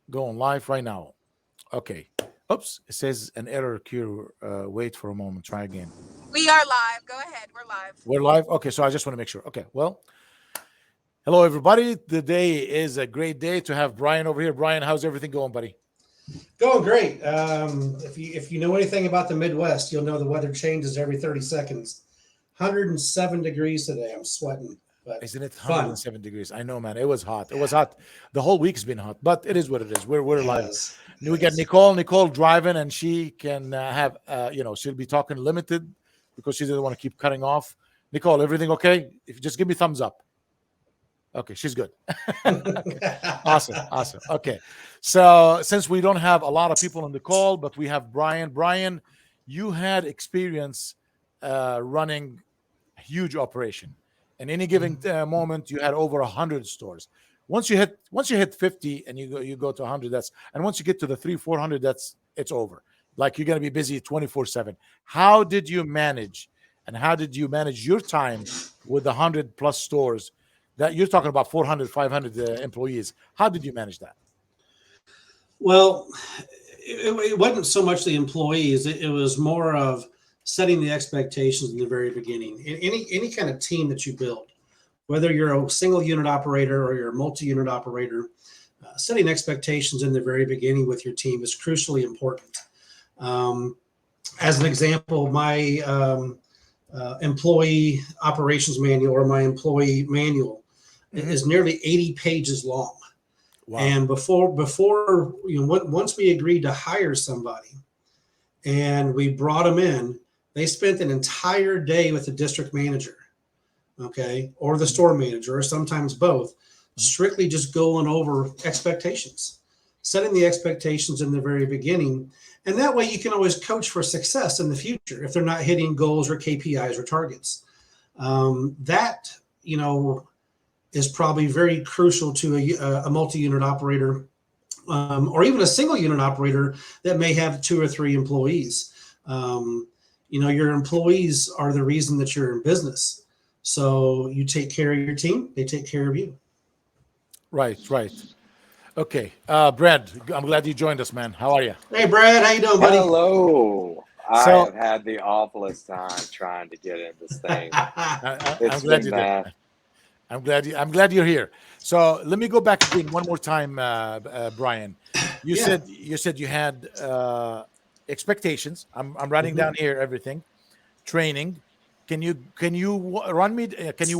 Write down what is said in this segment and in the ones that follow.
Going live right now. Okay. Oops. It says an error cure. Wait for a moment. Try again. We are live. Go ahead. We're live. We're live. Okay. So I just want to make sure. Okay. Well, hello, everybody. Today is a great day to have Brian over here. Brian, how's everything going, buddy? Going great. If you know anything about the Midwest, you'll know the weather changes every 30 seconds. 107 degrees today. I'm sweating, but Isn't it fun. 107 degrees? I know, man. It was hot. It was hot. The whole week's been hot, but it is what it is. We're It live. has. We It got has. Nicole driving, and she can have she'll be talking limited because she doesn't want to keep cutting off. Nicole, everything okay? If you just give me thumbs up. Okay, she's good. Awesome. Okay, so since we don't have a lot of people on the call, but we have Brian. Brian, you had experience running a huge operation. In any given moment, you had over 100 stores. Once you hit 50 and you go to 100, and once you get to the 300-400, it's over. Like you're gonna be busy 24/7. How did you manage, and how did you manage your time with the 100+ stores? That you're talking about 400, 500 employees. How did you manage that? Well, it wasn't so much the employees. It was more of setting the expectations in the very beginning. Any kind of team that you build, whether you're a single unit operator or you're a multi-unit operator, setting expectations in the very beginning with your team is crucially important. Um, as an example, my employee operations manual or my employee manual is nearly 80 pages long. Wow. And before once we agreed to hire somebody and we brought them in, they spent an entire day with the district manager, okay, or the store manager, or sometimes both, strictly just going over expectations, setting the expectations in the very beginning. And that way you can always coach for success in the future if they're not hitting goals or KPIs or targets. That, is probably very crucial to a multi-unit operator, or even a single unit operator that may have 2 or 3 employees. Your employees are the reason that you're in business. So you take care of your team, they take care of you. Right. Okay, Brad, I'm glad you joined us, man. How are you? Hey, Brad, how you doing, buddy? Hello. I So have had the awfulest time trying to get in this thing. I'm It's glad you been did. I'm glad you're here. So let me go back again one more time, Brian. You Yeah. said you had expectations. I'm writing down here everything. Training. Can you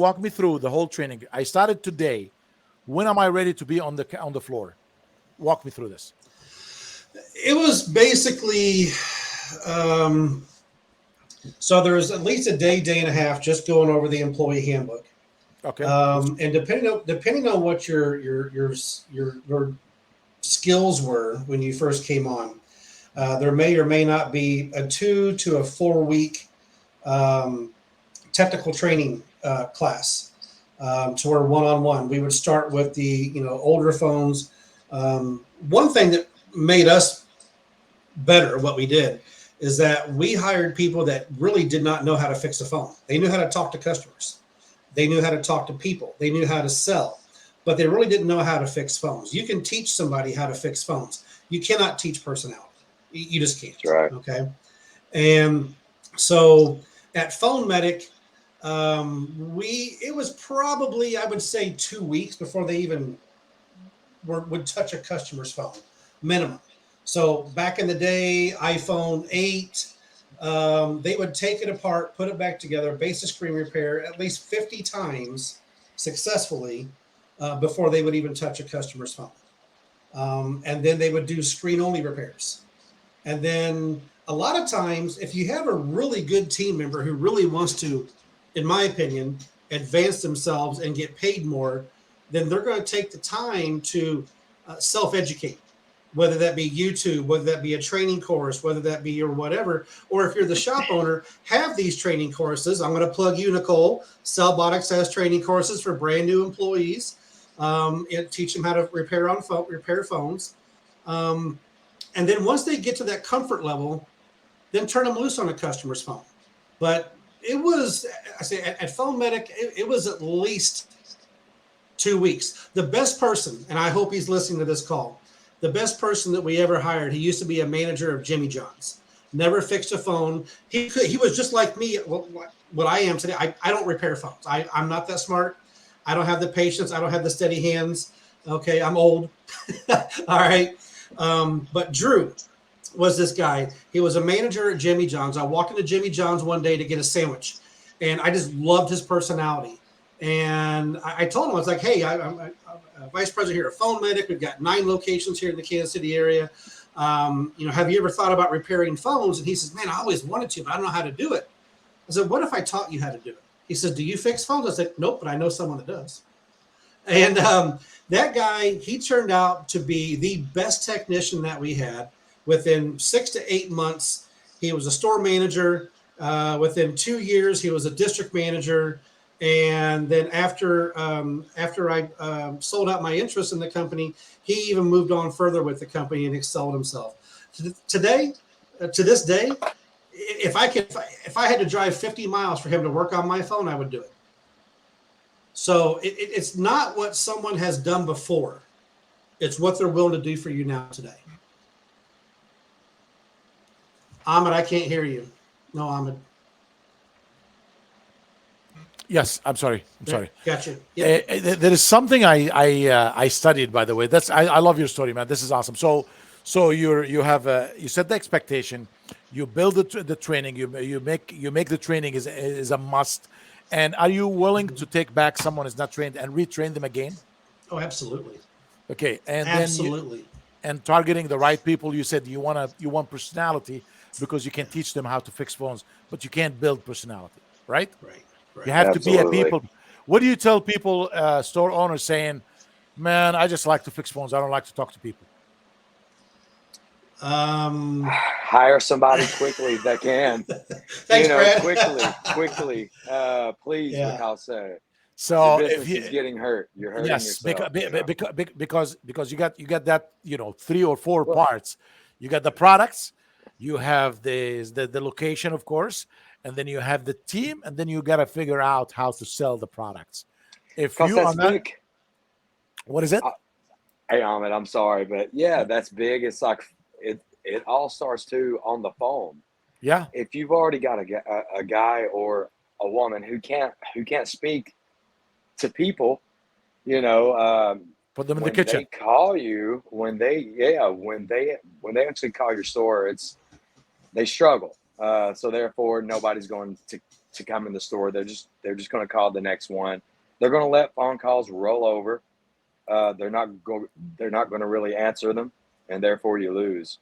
walk me through the whole training? I started today. When am I ready to be on the floor? Walk me through this. It was basically, so there's at least a day and a half just going over the employee handbook. Okay. And depending on what your skills were when you first came on, there may or may not be a 2 to a 4 week technical training class, to where one-on-one we would start with the older phones. One thing that made us better what we did is that we hired people that really did not know how to fix a phone. They knew how to talk to customers. They knew how to talk to people. They knew how to sell, but they really didn't know how to fix phones. You can teach somebody how to fix phones. You cannot teach personality. You just can't. That's right. Okay. And so at Phone Medic, it was probably, I would say, 2 weeks before they even would touch a customer's phone, minimum. So back in the day, iPhone 8, they would take it apart, put it back together, basic screen repair at least 50 times successfully before they would even touch a customer's phone. And then they would do screen-only repairs. And then a lot of times, if you have a really good team member who really wants to, in my opinion, advance themselves and get paid more, then they're going to take the time to self-educate, whether that be YouTube, whether that be a training course, whether that be or whatever. Or if you're the shop owner, have these training courses. I'm going to plug you, Nicole. Cellbotics has training courses for brand new employees. Teach them how to repair phones. And then once they get to that comfort level, then turn them loose on a customer's phone. But it was, I say, at Phone Medic, it was at least 2 weeks. The best person, and I hope he's listening to this call, the best person that we ever hired. He used to be a manager of Jimmy John's. Never fixed a phone. He was just like me. What I am today. I don't repair phones. I'm not that smart. I don't have the patience. I don't have the steady hands. Okay, I'm old. All right. But Drew was this guy. He was a manager at Jimmy John's. I walked into Jimmy John's one day to get a sandwich, and I just loved his personality. And I told him, I was like, hey, I'm a vice president here at Phone Medic. We've got 9 locations here in the Kansas City area. Have you ever thought about repairing phones? And he says, man, I always wanted to, but I don't know how to do it. I said, what if I taught you how to do it? He said, do you fix phones? I said, nope, but I know someone that does. And that guy, he turned out to be the best technician that we had. Within 6 to 8 months, he was a store manager. Within 2 years, he was a district manager. And then after I sold out my interest in the company, he even moved on further with the company and excelled himself. To this day, if I had to drive 50 miles for him to work on my phone, I would do it. So it's not what someone has done before. It's what they're willing to do for you now today. Ahmed, I can't hear you. No, Ahmed. Yes, I'm sorry. Gotcha. Yeah. There is something I studied, by the way. I love your story, man. This is awesome. So you set the expectation, you build the training, you make the training is a must. And are you willing to take back someone who's not trained and retrain them again? Oh, absolutely. Okay, and absolutely. And targeting the right people. You said you want personality because you can teach them how to fix phones, but you can't build personality, right? Right. You have Absolutely. to be a people. What do you tell people, store owners saying, man, I just like to fix phones. I don't like to talk to people. Hire somebody quickly that can. Thanks, Brad. quickly, please. Yeah. Because so your if business is getting hurt, you're hurting yourself. Because you got that 3 or 4 parts. You got the products, you have the location, of course, and then you have the team, and then you got to figure out how to sell the products. If you are not, big. What is it? Hey, Ahmed, I'm sorry, but yeah, that's big. It's like it all starts too on the phone. Yeah. If you've already got a guy or a woman who can't speak to people, put them in the kitchen. They call you when they actually call your store, they struggle. So therefore, nobody's going to come in the store. They're just going to call the next one. They're going to let phone calls roll over. They're not going to really answer them, and therefore you lose.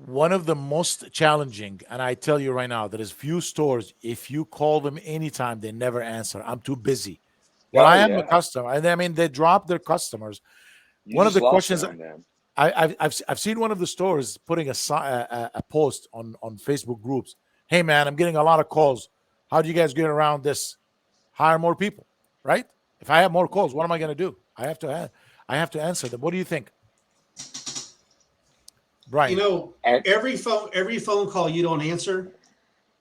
One of the most challenging, and I tell you right now, there is few stores, if you call them anytime, they never answer. I'm too busy. Well, I am a customer. I mean, they drop their customers. One of the questions I've seen one of the stores putting a post on Facebook groups. Hey, man, I'm getting a lot of calls. How do you guys get around this? Hire more people, right? If I have more calls, what am I going to do? I have to answer them. What do you think, Brian? Every phone call you don't answer,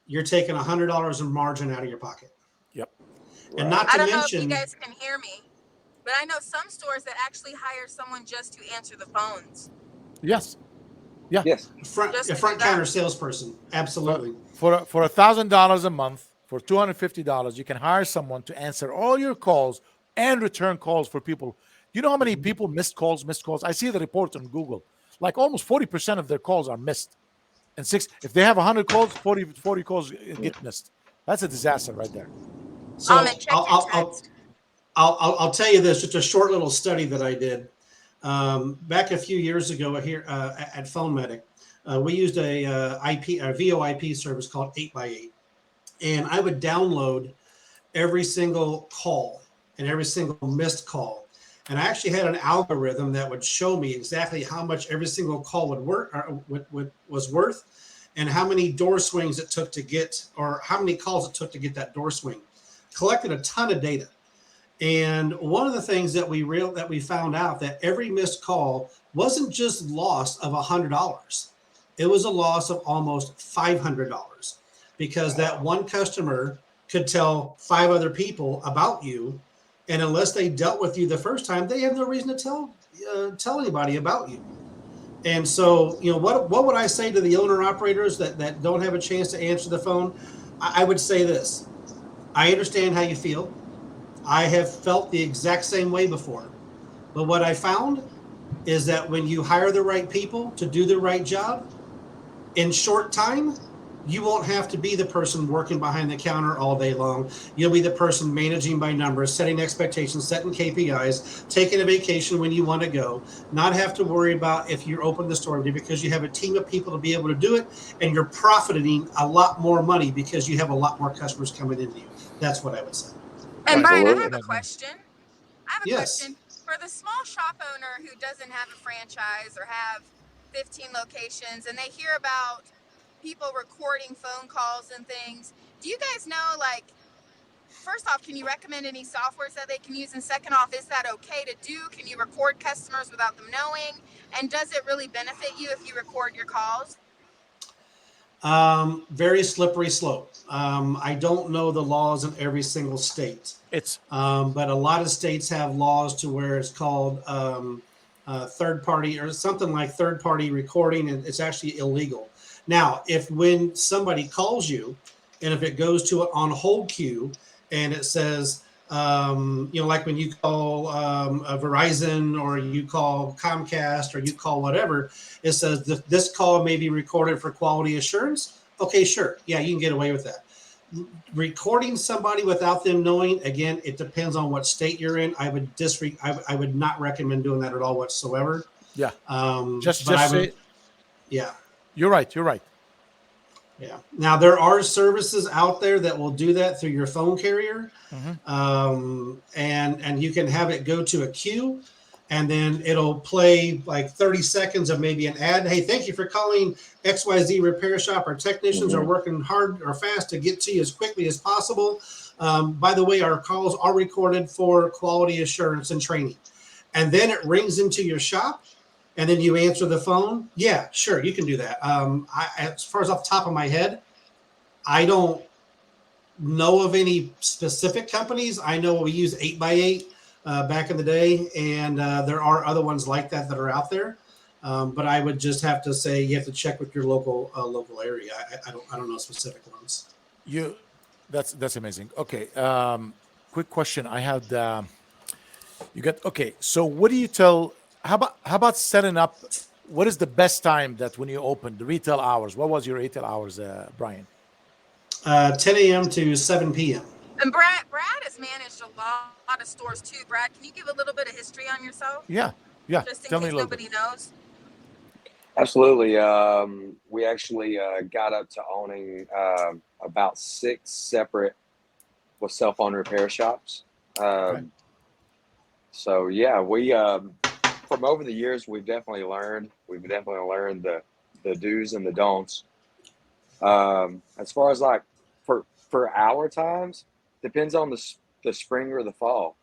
you're taking $100 in margin out of your pocket. Yep. And not to I don't know mention, if you guys can hear me, but I know some stores that actually hire someone just to answer the phones. Yes. Yeah. Yes. a front counter salesperson. Absolutely. For $1,000 a month, for $250, you can hire someone to answer all your calls and return calls for people. You know how many people missed calls? I see the report on Google. Like almost 40% of their calls are missed. And if they have 100 calls, 40 calls get missed. That's a disaster right there. So I'll tell you this, just a short little study that I did back a few years ago here at Phone Medic. We used a VoIP service called 8x8, and I would download every single call and every single missed call. And I actually had an algorithm that would show me exactly how much every single call was worth, and how many door swings it took to get, or how many calls it took to get that door swing. Collected a ton of data. And one of the things that we found out, that every missed call wasn't just loss of $100. It was a loss of almost $500, because that one customer could tell 5 other people about you. And unless they dealt with you the first time, they have no reason to tell anybody about you. And so, what would I say to the owner operators that don't have a chance to answer the phone? I would say this. I understand how you feel. I have felt the exact same way before. But what I found is that when you hire the right people to do the right job, in short time, you won't have to be the person working behind the counter all day long. You'll be the person managing by numbers, setting expectations, setting KPIs, taking a vacation when you want to go, not have to worry about if you're open the store because you have a team of people to be able to do it, and you're profiting a lot more money because you have a lot more customers coming into you. That's what I would say. And Right. Brian, I Absolutely. have a question. I have a Yes. question for the small shop owner who doesn't have a franchise or have 15 locations and they hear about people recording phone calls and things. Do you guys know, like, first off, can you recommend any softwares that they can use? And second off, is that okay to do? Can you record customers without them knowing? And does it really benefit you if you record your calls? Very slippery slope. I don't know the laws in every single state. It's But a lot of states have laws to where it's called third party or something like third party recording, and it's actually illegal. Now, if when somebody calls you, and if it goes to an on hold queue, and it says, like when you call a Verizon or you call Comcast or you call whatever, it says this call may be recorded for quality assurance. Okay, sure, yeah, you can get away with that. Recording somebody without them knowing, again, it depends on what state you're in. I would not recommend doing that at all whatsoever. yeah. But Just I say would, yeah, you're right. You're right. yeah. Now there are services out there that will do that through your phone carrier, Mhm. and you can have it go to a queue, and then it'll play like 30 seconds of maybe an ad. Hey, thank you for calling XYZ Repair Shop. Our technicians are working hard or fast to get to you as quickly as possible. By the way, our calls are recorded for quality assurance and training. And then it rings into your shop, and then you answer the phone. Yeah, sure, you can do that. As far as off the top of my head, I don't know of any specific companies. I know we use 8x8 back in the day, and there are other ones like that are out there. But I would just have to say you have to check with your local area. I don't know specific ones. You that's amazing. Okay. Quick question. I had you got okay. So what do you tell how about setting up what is the best time that when you open the retail hours? What was your retail hours, Brian? 10 a.m. to 7 p.m. And Brad has managed a lot of stores too. Brad, can you give a little bit of history on yourself, Yeah. Yeah. just in Tell me a case little bit. nobody knows? Absolutely. We actually got up to owning about 6 separate cell phone repair shops. Okay. So yeah, we from over the years we've definitely learned the do's and the don'ts. As far as like for our times, depends on the spring or the fall.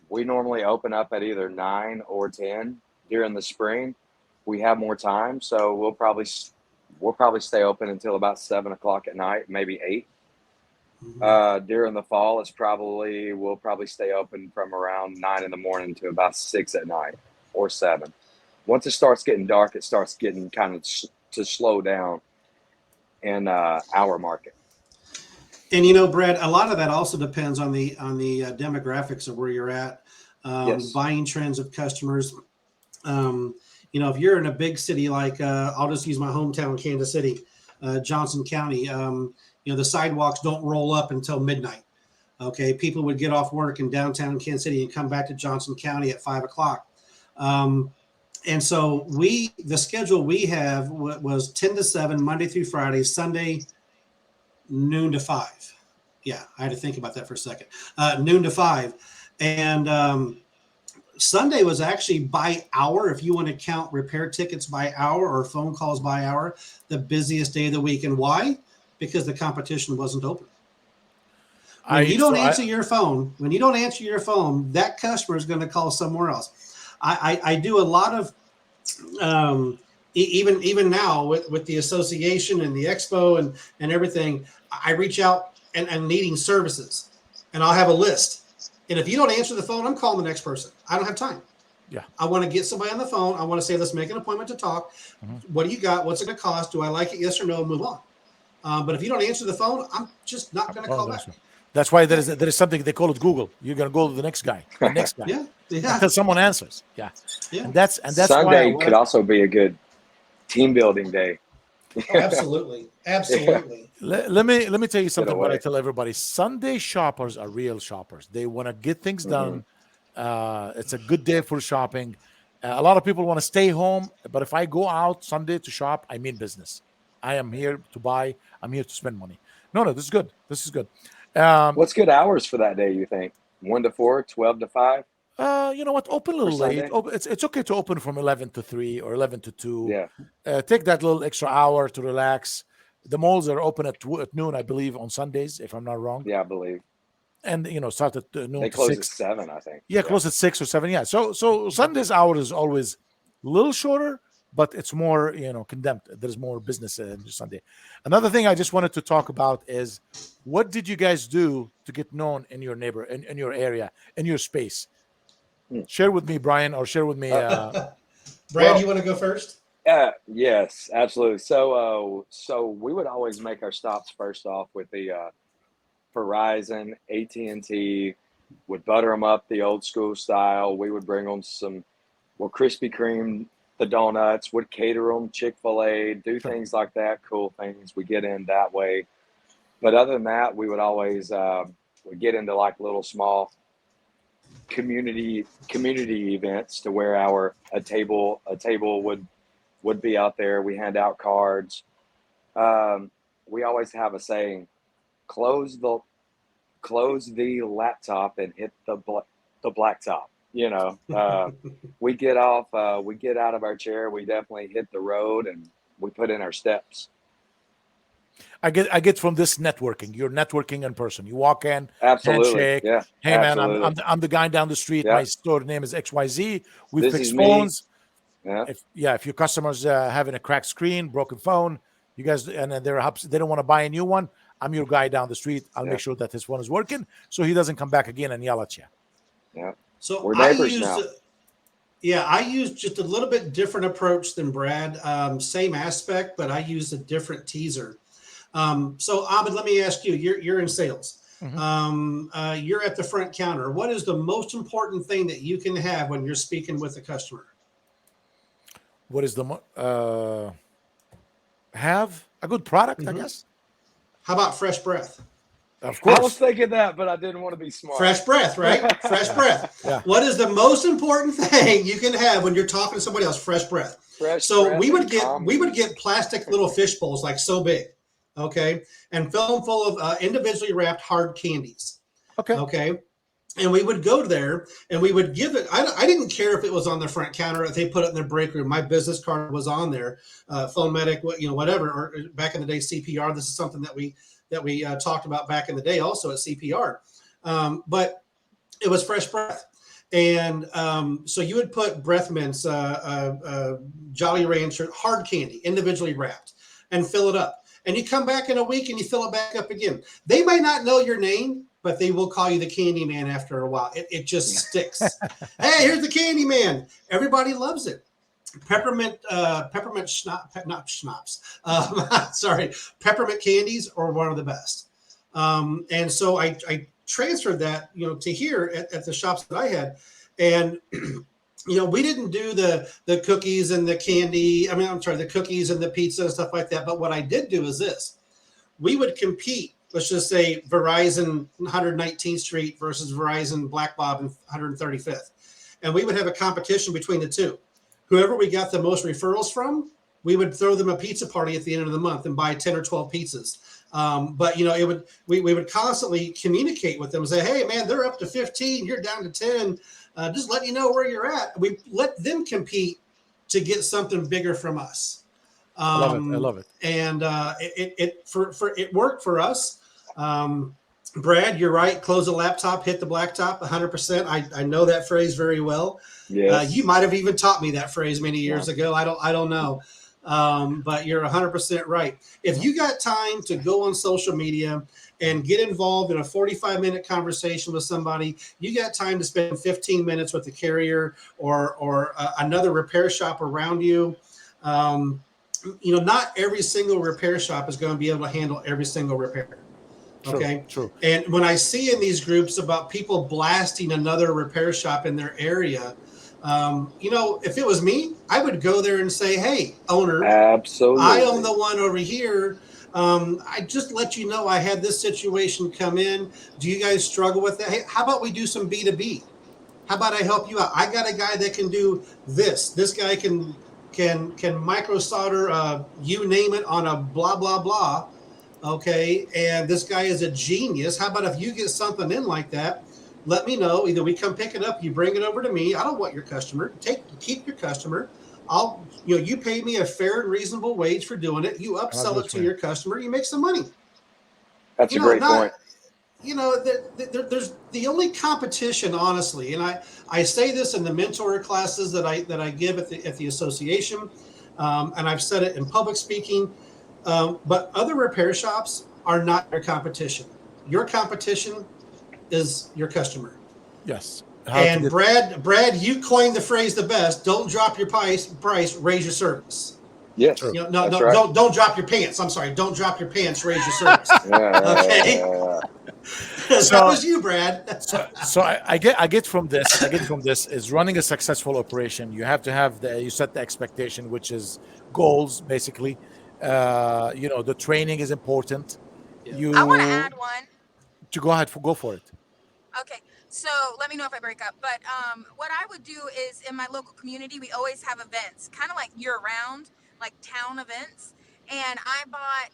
We normally open up at either 9 or 10 during the spring. We have more time, so we'll probably stay open until about 7 o'clock at night, maybe 8. During the fall, we'll probably stay open from around 9 in the morning to about 6 at night or 7. Once it starts getting dark, it starts getting kind of to slow down in our market. And Brad, a lot of that also depends on the demographics of where you're at, Yes. buying trends of customers. If you're in a big city like I'll just use my hometown, Kansas City, Johnson County. The sidewalks don't roll up until midnight. Okay, people would get off work in downtown Kansas City and come back to Johnson County at 5 o'clock. And so the schedule we have was 10 to 7, Monday through Friday, Sunday, noon to 5. Yeah, I had to think about that for a second. Noon to 5. And Sunday was actually by hour, if you want to count repair tickets by hour or phone calls by hour, the busiest day of the week. And why? Because the competition wasn't open. When you don't answer your phone, that customer is going to call somewhere else. I do a lot of even now with the association and the expo and everything, I reach out and needing services, and I'll have a list. And if you don't answer the phone, I'm calling the next person. I don't have time. Yeah. I want to get somebody on the phone. I want to say, let's make an appointment to talk. What do you got? What's it going to cost? Do I like it? Yes or no? And move on. But if you don't answer the phone, I'm just not going to call back. That's why there is something they call it Google. You're going to go to the next guy, Yeah. until someone answers. Yeah. Yeah. And that's Sunday why could also be a good team building day. Oh, absolutely. Absolutely. let me tell you something. What I away. tell everybody: Sunday shoppers are real shoppers. They want to get things done. It's a good day for shopping. A lot of people want to stay home, but if I go out Sunday to shop, I mean business. I am here to buy. I'm here to spend money. No, this is good. This is good. What's good hours for that day, you think? 1 to 4, 12 to 5? You know what? Open a little late. Sunday? It's okay to open from 11 to 3 or 11 to 2. Yeah. Take that little extra hour to relax. The malls are open at noon, I believe, on Sundays, if I'm not wrong. Yeah, I believe. And, start at noon They to close 6. at 7, I think. Yeah, close at 6 or 7. Yeah. So Sunday's hour is always a little shorter, but it's more, condemned. There's more business on Sunday. Another thing I just wanted to talk about is, what did you guys do to get known in your in your area, in your space? Share with me, Brian, or share with me. Brad, you want to go first? Yes, absolutely. So we would always make our stops first off with the Verizon, AT&T. Would butter them up the old school style. We would bring them some, Krispy Kreme, the donuts. Would cater them, Chick-fil-A, do things like that. Cool things. We get in that way. But other than that, we would always we get into like little small community events to where a table would be out there. We hand out cards. We always have a saying: close the laptop and hit the blacktop. We get out of our chair. We definitely hit the road and we put in our steps. I get from this networking. You're networking in person. You walk in, Absolutely, handshake. yeah. Hey absolutely. man, I'm the guy down the street. Yeah. My store name is XYZ. We This fix is me. phones. Yeah. If your customers having a cracked screen, broken phone, you guys, and then they don't want to buy a new one, I'm your guy down the street. I'll make sure that his phone is working, so he doesn't come back again and yell at you. Yeah. So we're neighbors now. I used just a little bit different approach than Brad. Same aspect, but I used a different teaser. So Abed, let me ask you, you're in sales. You're at the front counter. What is the most important thing that you can have when you're speaking with a customer? What is have a good product, I guess. How about fresh breath? Of course. I was thinking that, but I didn't want to be smart. Fresh breath, right? Fresh breath. Yeah. What is the most important thing you can have when you're talking to somebody else? Fresh breath. So we would get plastic little fish bowls like so big, okay, and fill them full of individually wrapped hard candies. Okay. And we would go there and we would give it. I didn't care if it was on the front counter, if they put it in their break room. My business card was on there, phone medic, whatever. Or back in the day, CPR. This is something that we talked about back in the day, also at CPR. But it was fresh breath, and so you would put breath mints, Jolly Rancher, hard candy, individually wrapped, and fill it up. And you come back in a week and you fill it back up again. They may not know your name, but they will call you the Candy Man after a while. It just sticks. Hey, here's the Candy Man. Everybody loves it. Peppermint peppermint candies are one of the best. And so I transferred that, to here at the shops that I had. And, we didn't do the cookies and the candy. The cookies and the pizza and stuff like that. But what I did do is this. We would compete. Let's just say Verizon 119th Street versus Verizon Black Bob and 135th. And we would have a competition between the two. Whoever we got the most referrals from, we would throw them a pizza party at the end of the month and buy 10 or 12 pizzas. But we would constantly communicate with them and say, hey man, they're up to 15, you're down to 10. Just let you know where you're at. We let them compete to get something bigger from us. I love it. And it worked for us. Brad, you're right. Close the laptop, hit the blacktop, 100%. I know that phrase very well. Yes. You might have even taught me that phrase many years ago. I don't know. But you're 100% right. If you got time to go on social media and get involved in a 45-minute conversation with somebody, you got time to spend 15 minutes with the carrier or another repair shop around you. Not every single repair shop is going to be able to handle every single repair. True, Okay. true. And when I see in these groups about people blasting another repair shop in their area, if it was me, I would go there and say, hey, owner, I own Absolutely. the one over here. I just let you know I had this situation come in. Do you guys struggle with that? Hey, how about we do some B2B? How about I help you out? I got a guy that can do this. This guy can micro solder, you name it, on a blah blah blah. Okay, and this guy is a genius. How about if you get something in like that? Let me know. Either we come pick it up, you bring it over to me. I don't want your customer. Keep your customer. You pay me a fair and reasonable wage for doing it. You I love upsell it this to way. your customer. You make some money. That's a great Not point. there's the only competition, honestly, and I say this in the mentor classes that I give at the association, and I've said it in public speaking. But other repair shops are not your competition. Your competition is your customer. Yes. How to And get Brad, you coined the phrase the best. Don't drop your price, raise your service. Yes, true. No, that's no, right. don't drop your pants. I'm sorry, don't drop your pants, raise your service. Yeah, yeah, Okay, yeah. that So was you, Brad. I get from this is running a successful operation. You have to have you set the expectation, which is goals basically. The training is important. Yeah. I want to You add one. to go ahead, go for it. Okay, so let me know if I break up. But what I would do is in my local community, we always have events, kind of like year round, like town events. And I bought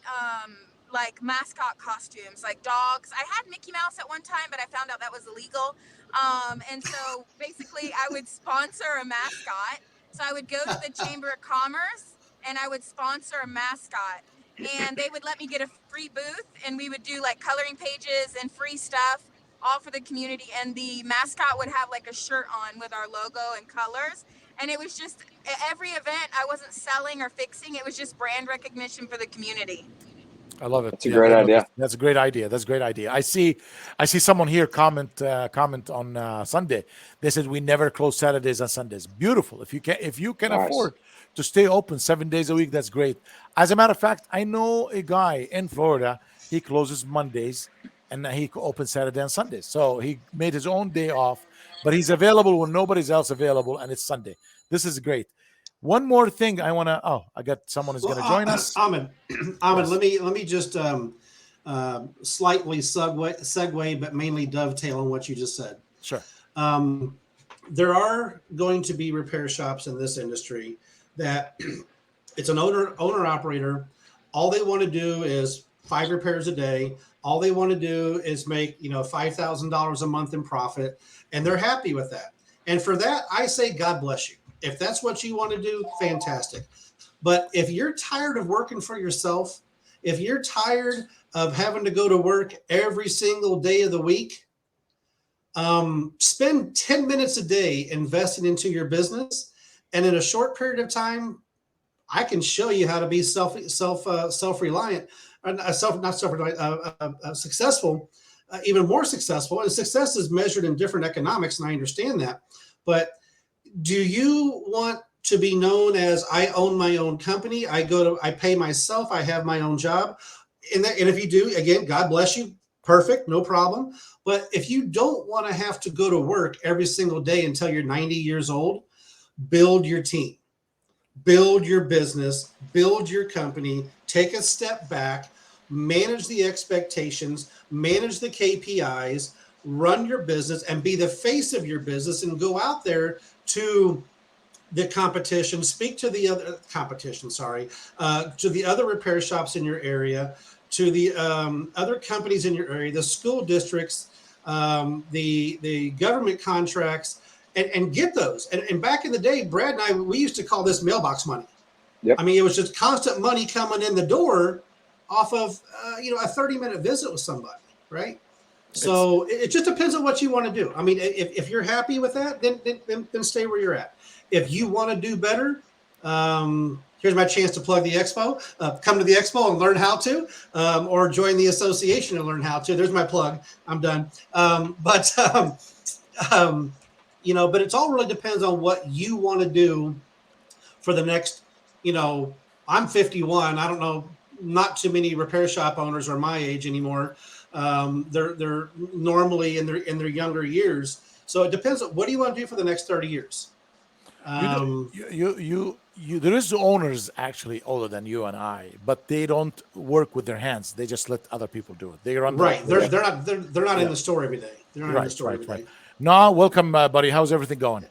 like mascot costumes, like dogs. I had Mickey Mouse at one time, but I found out that was illegal. And so basically, I would sponsor a mascot. So I would go to the Chamber of Commerce and I would sponsor a mascot. And they would let me get a free booth, and we would do like coloring pages and free stuff all for the community, and the mascot would have like a shirt on with our logo and colors, and it was just every event. I wasn't selling or fixing, it was just brand recognition for the community. I love it. That's a Yeah, great I love idea. it. That's a great idea. That's a great idea. I see someone here comment on Sunday. They said we never close Saturdays and Sundays. Beautiful. If you can Nice. afford to stay open 7 days a week, that's great. As a matter of fact, I know a guy in Florida. He closes Mondays and he opens Saturday and Sundays. So he made his own day off, but he's available when nobody's else available, and it's Sunday. This is great. One more thing I want to. Oh, I got someone who's Well, going to join us. Ahmed, Ahmed, Yes, let me just slightly segue, but mainly dovetail on what you just said. sure. Um, there are going to be repair shops in this industry that it's an owner operator. All they want to do is 5 repairs a day. All they want to do is make $5,000 a month in profit, and they're happy with that. And for that, I say God bless you. If that's what you want to do, fantastic. But if you're tired of working for yourself, if you're tired of having to go to work every single day of the week, spend 10 minutes a day investing into your business, and in a short period of time, I can show you how to be self reliant, successful, even more successful. And success is measured in different economics, and I understand that. But do you want to be known as I own my own company? I pay myself. I have my own job. And if you do, again, God bless you. Perfect. No problem. But if you don't want to have to go to work every single day until you're 90 years old, build your team, build your business, build your company, take a step back, manage the expectations, manage the KPIs, run your business, and be the face of your business, and go out there to the competition, speak to the other competition, to the other repair shops in your area, to the other companies in your area, the school districts, the government contracts, and get those. And back in the day, Brad and I, we used to call this mailbox money. Yep. I mean, it was just constant money coming in the door off of a 30-minute visit with somebody, right? So it just depends on what you want to do. I mean, if you're happy with that, then stay where you're at. If you want to do better, here's my chance to plug the expo. Come to the expo and learn how to, or join the association and learn how to. There's my plug. I'm done. But but it's all really depends on what you want to do for the next, I'm 51. I don't know, not too many repair shop owners are my age anymore. They're normally in their younger years. So it depends on what do you want to do for the next 30 years. There is owners actually older than you and I, but they don't work with their hands. They just let other people do it. They run right. They're not in the store every day. They're not in the store every day. No, welcome, buddy. How's everything going?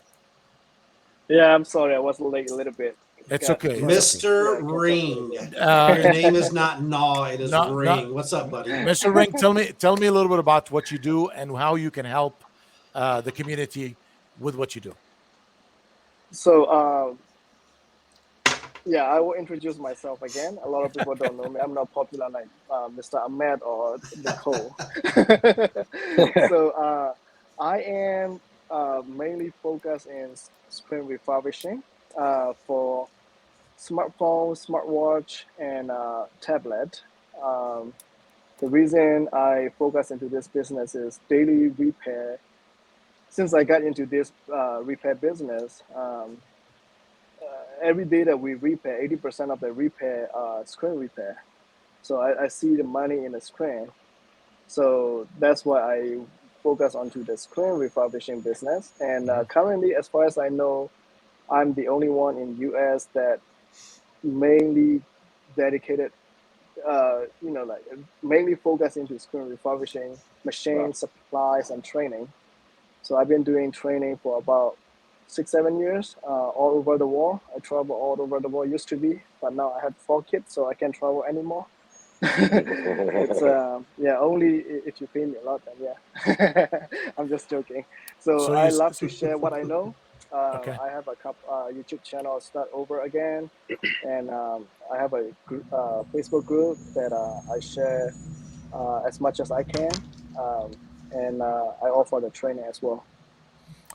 Yeah, I'm sorry, I was late a little bit. It's okay. Mr. Ring. Your name is not Naw, it is Ring. What's up, buddy? Mr. Ring, tell me a little bit about what you do and how you can help the community with what you do. So, yeah, I will introduce myself again. A lot of people don't know me. I'm not popular like Mr. Ahmed or Nicole. So, I am mainly focused in screen refurbishing for smartphone, smartwatch, and tablet. The reason I focus into this business is daily repair. Since I got into this repair business, every day that we repair, 80% of the repair screen repair. So I see the money in the screen. So that's why I focus onto the screen refurbishing business. And currently, as far as I know, I'm the only one in US that mainly dedicated, mainly focus into screen refurbishing, machine supplies, and training. So I've been doing training for about 6-7 years, all over the world. I travel all over the world, used to be, but now I have 4 kids, so I can't travel anymore. It's only if you pay me a lot, then yeah. I'm just joking. So I love to share what I know. I have a YouTube channel start over again, and I have a Facebook group that I share as much as I can, and I offer the training as well.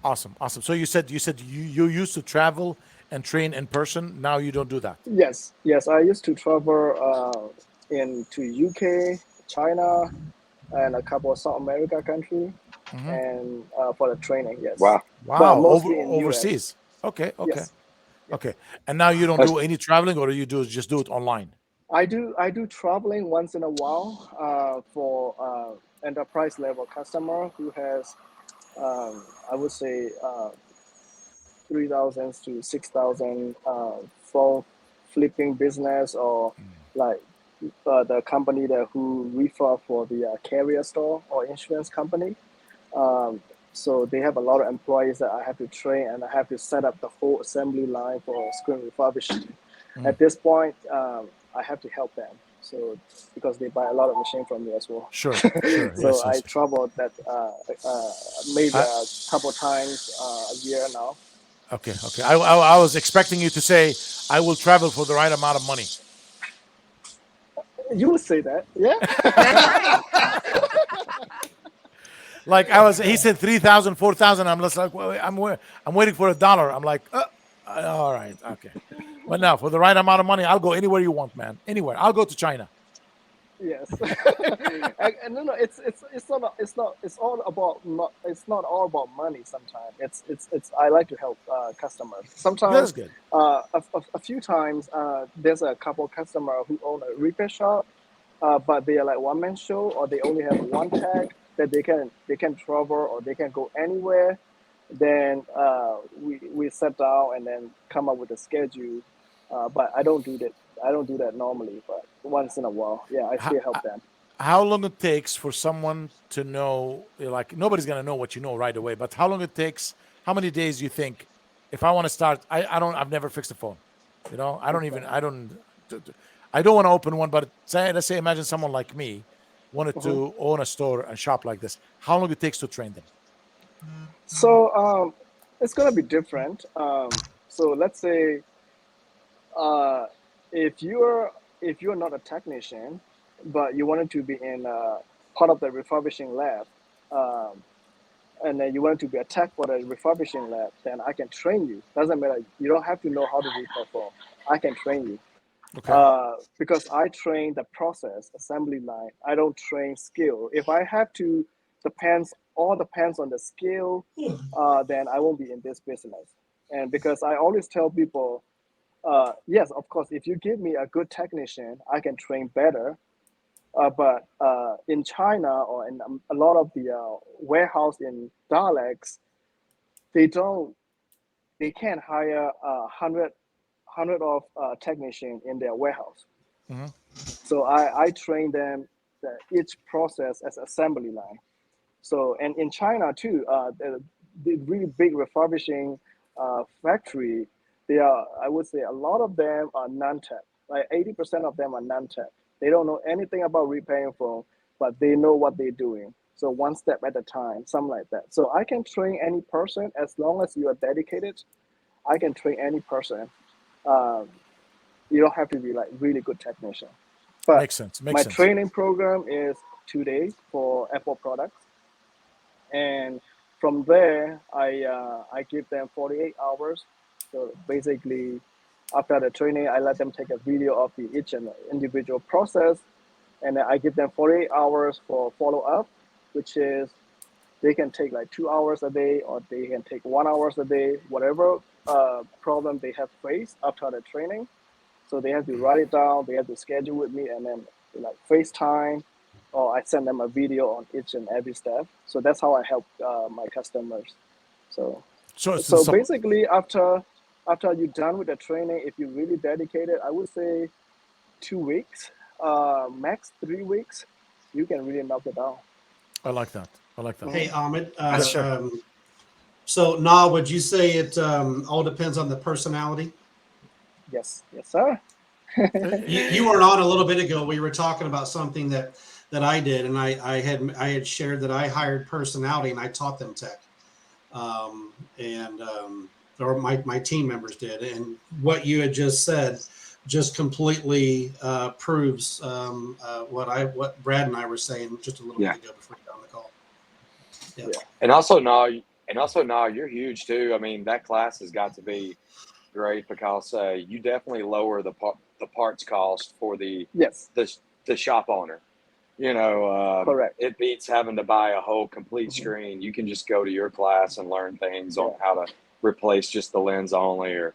Awesome. So you said you used to travel and train in person. Now you don't do that. Yes. I used to travel into UK, China, and a couple of South America countries, and for the training. Yes. Wow. But mostly overseas. US. Okay. Yes. Okay. And now you don't do any traveling, or you just do it online? I do traveling once in a while for enterprise level customer who has I would say 3,000 to 6,000 phone flipping business, or like the company that who refer for the carrier store or insurance company. So they have a lot of employees that I have to train, and I have to set up the whole assembly line for screen refurbishing. At this point, I have to help them. So because they buy a lot of machine from me as well. Sure. So I traveled that maybe a couple times a year now. Okay. I was expecting you to say, I will travel for the right amount of money. You would say that, yeah? That's right. Like he said 3,000, 4,000. I'm just like, well, I'm waiting for $1. I'm like, all right, okay. But now for the right amount of money, I'll go anywhere you want, man. Anywhere. I'll go to China. Yes. and no, it's not all about money. Sometimes it's I like to help customers. Sometimes That's good. A few times there's a couple customer who own a repair shop, but they are like one man show, or they only have one tag that they can travel, or they can go anywhere. Then we sit down and then come up with a schedule. But I don't do that. I don't do that normally, but once in a while, yeah, I still help them. How long it takes for someone to know? Like, nobody's gonna know what you know right away, but how long it takes? How many days you think? If I want to start, I've never fixed a phone. I don't want to open one. But let's say, imagine someone like me wanted to own a store and shop like this. How long it takes to train them? So it's gonna be different. So let's say if you're not a technician, but you wanted to be in part of the refurbishing lab, and then you wanted to be a tech for the refurbishing lab, then I can train you. Doesn't matter. You don't have to know how to repair phone. I can train you. Okay. Because I train the process assembly line. I don't train skill. If I have to all depends on the skill, then I won't be in this business. And because I always tell people, yes, of course, if you give me a good technician, I can train better. But in China or in a lot of the warehouse in Daleks, they don't, they can't hire hundred of technician in their warehouse. Hmm. So I train them each process as assembly line. So and in China too, the really big refurbishing factory, they are, I would say a lot of them are non-tech. Like 80% of them are non-tech. They don't know anything about repairing phone, but they know what they're doing. So one step at a time, something like that. So I can train any person as long as you are dedicated. I can train any person. Um, you don't have to be like really good technician. But Makes sense. my Makes sense. training program is 2 days for Apple products, and from there I give them 48 hours. So basically, after the training, I let them take a video of each and individual process, and then I give them 48 hours for follow up, which is they can take like 2 hours a day or they can take 1 hour a day, whatever problem they have faced after the training. So they have to write it down. They have to schedule with me, and then like FaceTime, or I send them a video on each and every step. So that's how I help my customers. So So it's the so basically, after you're done with the training, if you're really dedicated, I would say 2 weeks, max 3 weeks, you can really knock it down. I like that. I like that. Hey, Ahmed. Yes, sir. So, Na, would you say it all depends on the personality? Yes, yes, sir. You weren't on a little bit ago. We were talking about something that I did, and I had shared that I hired personality and I taught them tech, and or my team members did. And what you had just said just completely proves what Brad and I were saying just a little Yeah. bit ago before you got on the call. Yeah. Yeah. And also now, you're huge too. I mean, that class has got to be great because you definitely lower the parts cost for Yes, the shop owner. correct. It beats having to buy a whole complete screen. You can just go to your class and learn things on Yeah, how to replace just the lens only or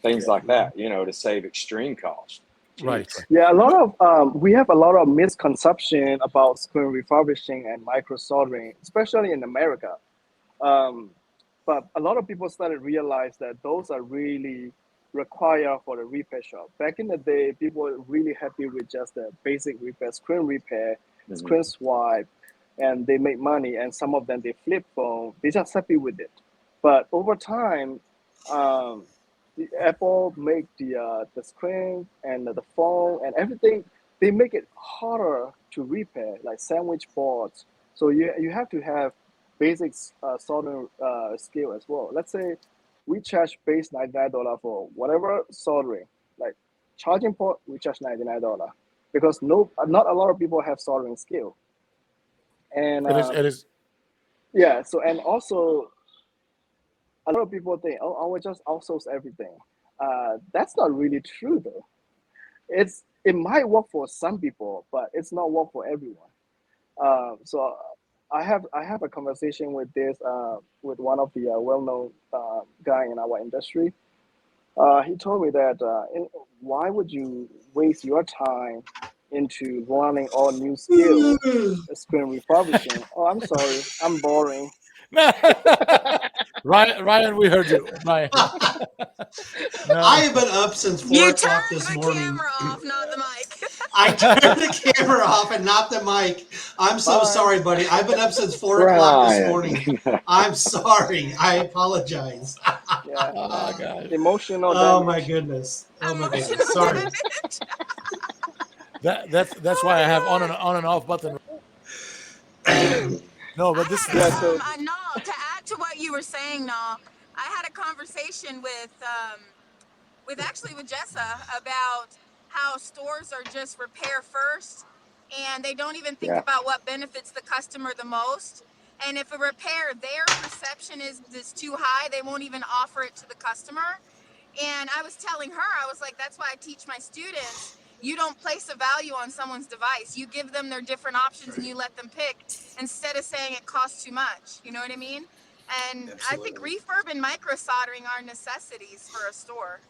things yeah. like that. To save extreme cost. Right. Jeez. Yeah, a lot of we have a lot of misconception about screen refurbishing and micro soldering, especially in America. Um, but a lot of people started to realize that those are really required for the repair shop. Back in the day, people were really happy with just the basic repair, Hmm. screen swipe, and they make money. And some of them they flip phone. They just happy with it. But over time, um, the Apple make the screen and the phone and everything. They make it harder to repair, like sandwich boards. So you have to have basic soldering skill as well. Let's say we charge base $99 for whatever soldering, like charging port, we charge $99 because not a lot of people have soldering skill. And It is. It is. yeah, so and also a lot of people think, oh, I will just outsource everything. That's not really true though. It might work for some people, but it's not work for everyone. So I have a conversation with this with one of the well-known guy in our industry. He told me that why would you waste your time into learning all new skill, screen refurbishing? Oh, I'm sorry, I'm boring. Ryan, we heard you. Ryan. I No. have been up since You 4 o'clock turned this the morning. camera off, not the mic. I turned the camera off and not the mic. I'm so Bye. sorry, buddy. I've been up since 4 o'clock this Brian. morning. I'm sorry. I apologize. Yeah, Oh gosh. emotional Oh my damage. goodness. Oh my goodness. Emotional Sorry. damage. That's Oh why I my have god. on and off button. No, but I this had Yeah, this so no, to add to what you were saying, no, I had a conversation with Jessa about how stores are just repair first and they don't even think yeah, about what benefits the customer the most. And if a repair their perception is too high, they won't even offer it to the customer. And I was telling her, I was like, that's why I teach my students. You don't place a value on someone's device. You give them their different options and you let them pick instead of saying it costs too much. You know what I mean? And I think Absolutely. refurb and micro soldering are necessities for a store.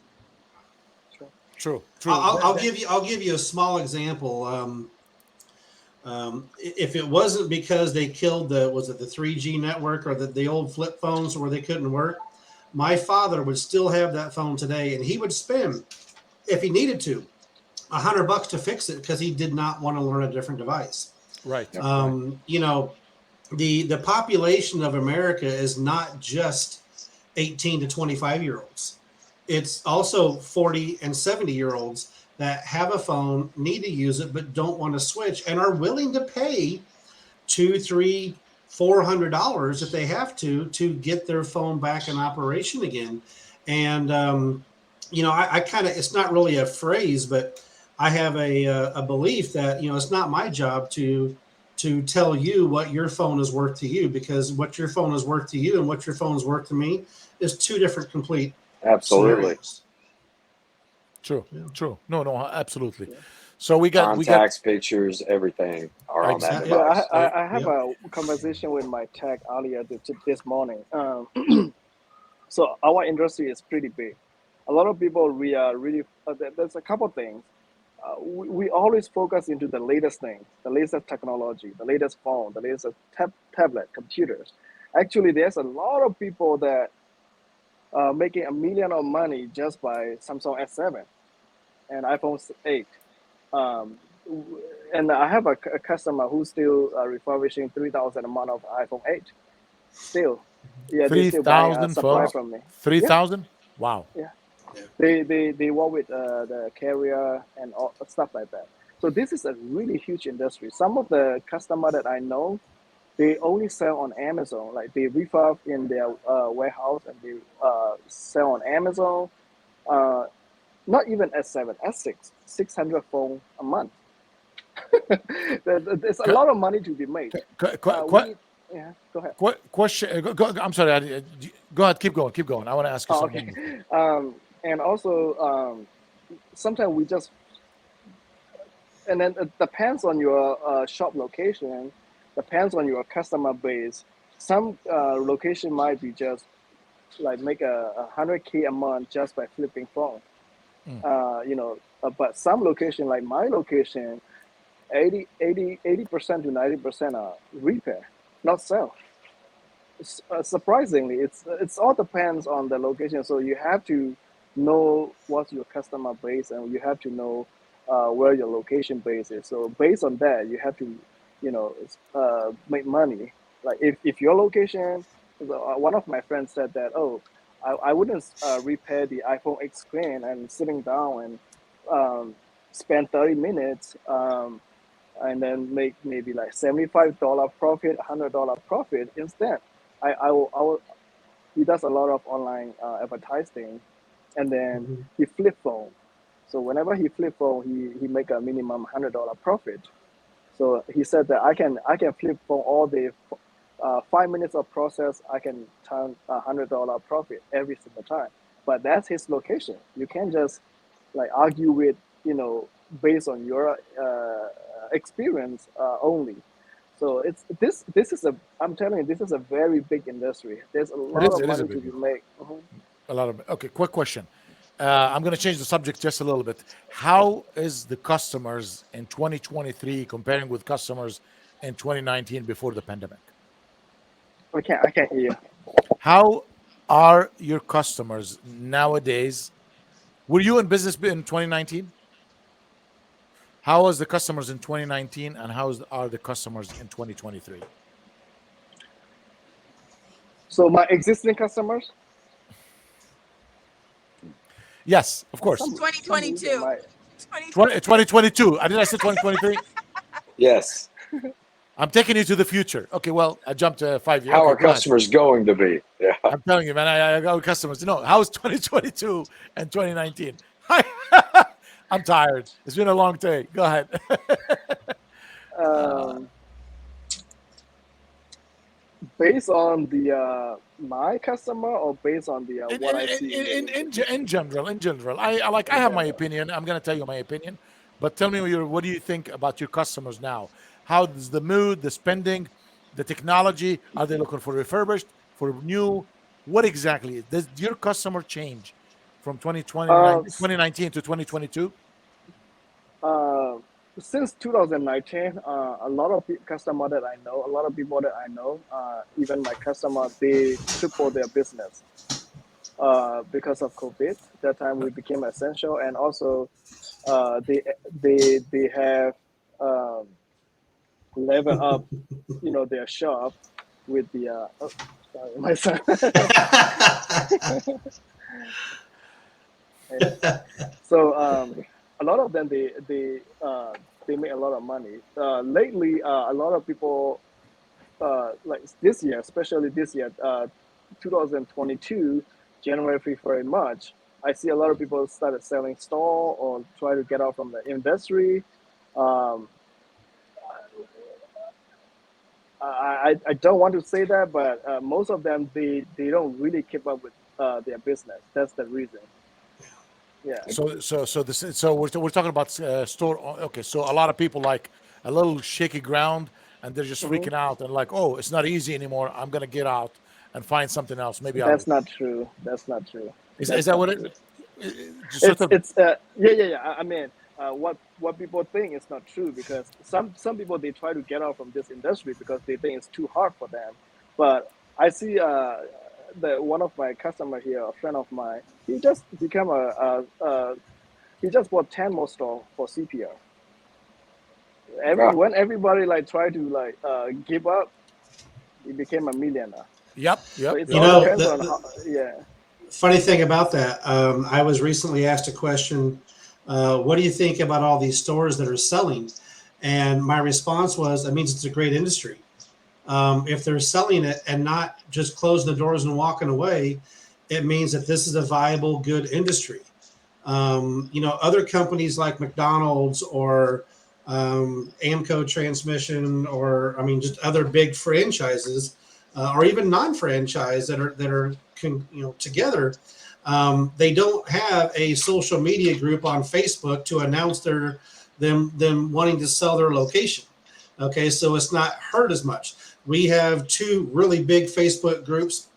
Sure. True, true. I'll give you a small example. If it wasn't because they killed the 3G network or the old flip phones where they couldn't work, my father would still have that phone today, and he would spend, if he needed to, $100 to fix it because he did not want to learn a different device. Right. You know, the population of America is not just 18 to 25-year-olds. It's also 40 and 70-year-olds that have a phone, need to use it, but don't want to switch and are willing to pay two, three, $400 if they have to get their phone back in operation again. And I kind of, it's not really a phrase, but I have a belief that it's not my job to tell you what your phone is worth to you, because what your phone is worth to you and what your phone is worth to me is two different complete Absolutely. scenarios. True. Yeah. True. No, absolutely. Yeah. So we got Contacts, pictures, everything are on that Exactly. Yeah, device. I have a conversation with my tech earlier this morning. So our industry is pretty big. A lot of people, we are really, there's a couple things. We always focus into the latest thing, the latest technology, the latest phone, the latest tablet, computers. Actually, there's a lot of people that are making $1 million of money just by Samsung S7 and iPhone 8. And I have a customer who's still refurbishing 3,000 a month of iPhone 8. Still, yeah, they still buying a 3,000 supply phones. from me. 3,000. Wow. Yeah, Yeah. they work with the carrier and all stuff like that. So this is a really huge industry. Some of the customer that I know, they only sell on Amazon. Like they refurb in their warehouse and they sell on Amazon. Uh, Not even S7, S6, 600 phone a month. There's a Qu- lot of money to be made. qu- We qu- need, yeah, go ahead. Question. I'm sorry. Go ahead. Keep going. Keep going. I want to ask you Oh, something. okay. And also, sometimes we just, and then it depends on your shop location, depends on your customer base. Some location might be just like make a 100K a month just by flipping phone. Mm. But some location like my location, 80% to 90% are repair, not sell. Surprisingly, it's all depends on the location. So you have to know what's your customer base, and you have to know where your location base is. So based on that, you have to, make money. Like if your location, one of my friends said that, oh, I wouldn't repair the iPhone 8 screen and sitting down and spend 30 minutes and then make maybe like $75 profit, $100 profit instead. I will. He does a lot of online advertising, and then Mhm. he flip phone. So whenever he flip phone, he make a minimum $100 profit. So he said that I can flip phone all day. 5 minutes of process, I can turn $100 profit every single time. But that's his location. You can't just like argue with based on your experience only. So it's this is a I'm telling you, this is a very big industry. There's a It lot is. of It is a money to big be one. made. Mhm. A lot of. Okay. Quick question. I'm going to change the subject just a little bit. How is the customers in 2023 comparing with customers in 2019 before the pandemic? I can't hear you. How are your customers nowadays? Were you in business in 2019? How was the customers in 2019, and are the customers in 2023? So my existing customers, Yes, of course. some reason 2022. my 2022. Did I say 2023? Yes. I'm taking you to the future. Okay, well, I jumped 5 years. How Okay, are go ahead. customers going to be? Yeah. I'm telling you, man, I got customers. No, how's 2022 and 2019? I'm tired. It's been a long day. Go ahead. uh, um, Based on the my customer or based on the in what I see in the industry? in general, I like, I In have my general. opinion. I'm going to tell you my opinion, but tell me what do you think about your customers now? How is the mood, the spending, the technology? Are they looking for refurbished, for new? What exactly does your customer change from Uh, 2019 to 2022? uh, since 2019, a lot of customer that I know, a lot of people that I know, even my customer, they triple their business because of COVID. That time we became essential, and also they they have um, level up, their shop with the. Oh, sorry, my son. So a lot of them they make a lot of money. Lately, a lot of people like this year, especially this year, 2022, January, February, March. I see a lot of people started selling store or try to get out from the industry. Um, I don't want to say that, but most of them they don't really keep up with their business. That's the reason. Yeah. So we're talking about store. Okay, so a lot of people like a little shaky ground, and they're just Hmm. freaking out and like, oh, it's not easy anymore. I'm gonna get out and find something else. Maybe I'll. That's not true. That's not true. Is That's that not what it? true. Just sort of. It's yeah. I mean, what people think is not true because some people they try to get out from this industry because they think it's too hard for them. But I see the one of my customer here, a friend of mine, he just become he just bought 10 more store for CPR. Wow. When everybody like try to like give up, he became a millionaire. Yep, So yep, it You yep. all know, depends on how. Yeah. funny thing about that, I was recently asked a question, what do you think about all these stores that are selling? And my response was, that means it's a great industry. If they're selling it and not just closing the doors and walking away, it means that this is a viable, good industry. Other companies like McDonald's or Amco Transmission, or I mean, just other big franchises, or even non-franchise that are together. They don't have a social media group on Facebook to announce them wanting to sell their location. Okay, so it's not hurt as much. We have two really big Facebook groups,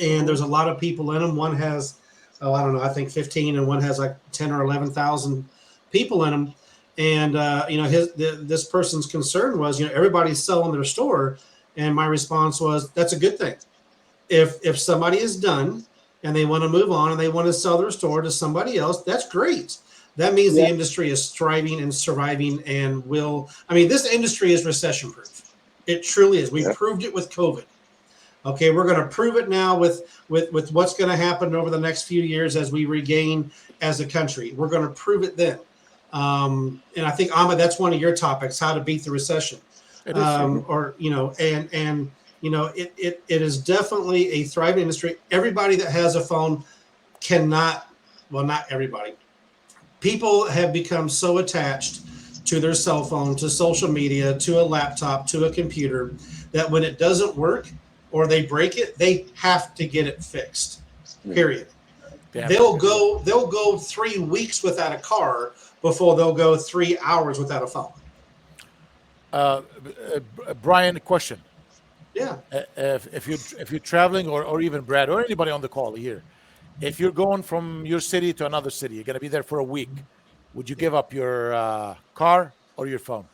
and Hmm. there's a lot of people in them. One has, oh, I don't know, I think 15, and one has like 10 or 11,000 people in them. And this person's concern was, everybody's selling their store, and my response was, that's a good thing. If somebody is done and they want to move on and they want to sell their store to somebody else, that's great. That means the Yeah. industry is thriving and surviving and will. I mean, this industry is recession proof. It truly is. We Yeah. proved it with COVID. Okay, we're going to prove it now with what's going to happen over the next few years as we regain as a country. We're going to prove it then. And I think, Ahmed, that's one of your topics: how to beat the recession. It is. It is definitely a thriving industry. Everybody that has a phone cannot. Well, not everybody. People have become so attached to their cell phone, to social media, to a laptop, to a computer, that when it doesn't work or they break it, they have to get it fixed. Period. They have to They'll get rid of it. go 3 weeks without a car before they'll go 3 hours without a phone. Brian, question. Yeah. If you're traveling, or even Brad or anybody on the call here, if you're going from your city to another city, you're going to be there for a week. Would you give up your car or your phone?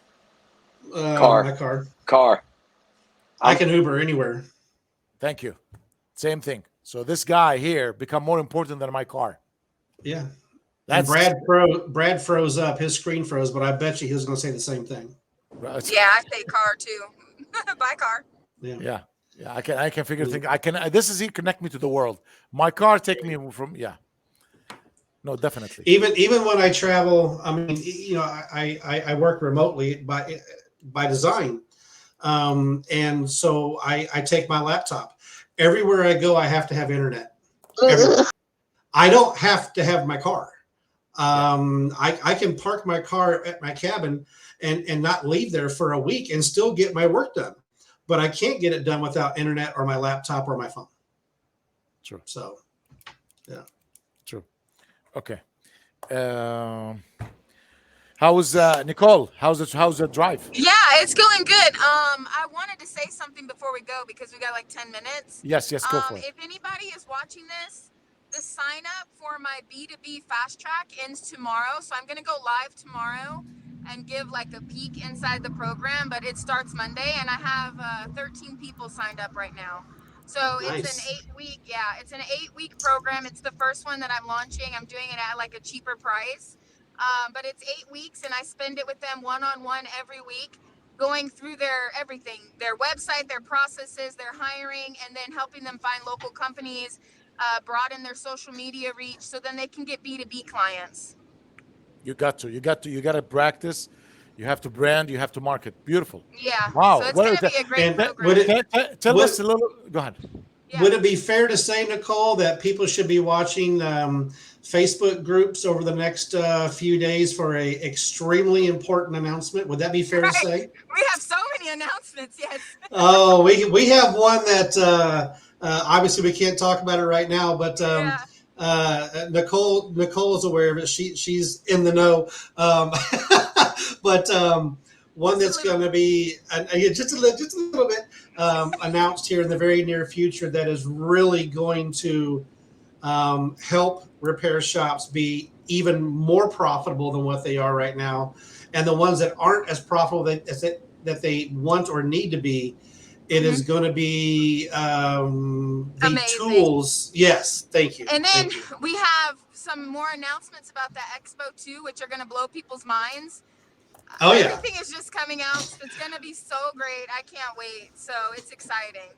My car. Car. I can Uber anywhere. Thank you. Same thing. So this guy here become more important than my car. Yeah. That's And Brad froze up. His screen froze, but I bet you he was going to say the same thing. Yeah, I say car too. Buy car. Yeah. Yeah. I can figure things. This is he connect me to the world. My car take me from. Yeah. No, definitely. Even when I travel, I mean, I work remotely by design, and so I take my laptop everywhere I go. I have to have internet. Everywhere. I don't have to have my car. I can park my car at my cabin and not leave there for a week and still get my work done. but I can't get it done without internet or my laptop or my phone. True. So, yeah. True. Okay. Um, how's Nicole? How's the drive? Yeah, it's going good. I wanted to say something before we go because we got like 10 minutes. Yes, yes, go for it. If anybody is watching this, the sign up for my B2B fast track ends tomorrow. So I'm going to go live tomorrow and give like a peek inside the program, but it starts Monday and I have 13 people signed up right now. So it's an Nice. 8-week, it's an 8-week program. It's the first one that I'm launching. I'm doing it at like a cheaper price. But it's 8 weeks and I spend it with them one-on-one every week, going through their everything, their website, their processes, their hiring, and then helping them find local companies, broaden their social media reach so then they can get B2B clients. You got to practice. You have to brand. You have to market. Beautiful. Yeah. Wow. So it's What going is to that? be a great And program. would it, Tell What- us a little. Go ahead. Yeah. would it be fair to say, Nicole, that people should be watching Facebook groups over the next few days for a extremely important announcement? Would that be fair to say? We have so many announcements. Yes. Oh, we have one that obviously we can't talk about it right now, but Yeah. Nicole is aware of it. She's in the know. But one that's going to be just a little bit announced here in the very near future that is really going to help repair shops be even more profitable than what they are right now, and the ones that aren't as profitable that they want or need to be. It is going to be the Amazing. tools. Yes, thank you. And then Thank you. we have some more announcements about the expo too, which are going to blow people's minds. Oh yeah. Everything is just coming out. It's going to be so great. I can't wait. So it's exciting.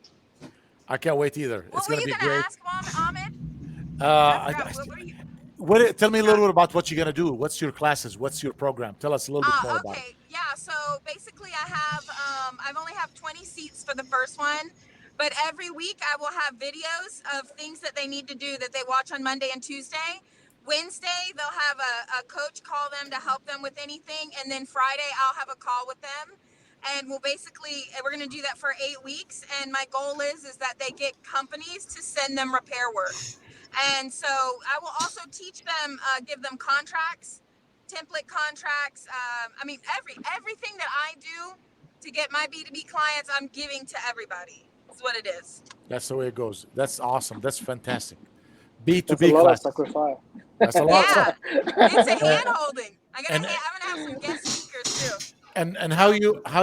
I can't wait either. What It's were going to you be going to great. ask, Ahmed? I What were you? tell me a little bit about what you're going to do. What's your classes? What's your program? Tell us a little bit more about it. Okay, yeah. So basically, I've only have 20 seats for the first one, but every week I will have videos of things that they need to do that they watch on Monday and Tuesday. Wednesday they'll have a coach call them to help them with anything, and then Friday I'll have a call with them, and we're going to do that for 8 weeks. And my goal is that they get companies to send them repair work. And so I will also teach them, give them contracts, template contracts. Everything that I do to get my B2B clients, I'm giving to everybody. That's what it is. That's the way it goes. That's awesome. That's fantastic. That's a B2B lot of class. sacrifice. That's a lot. Yeah, it's a hand holding. I'm and- gonna have some guest speakers too. And how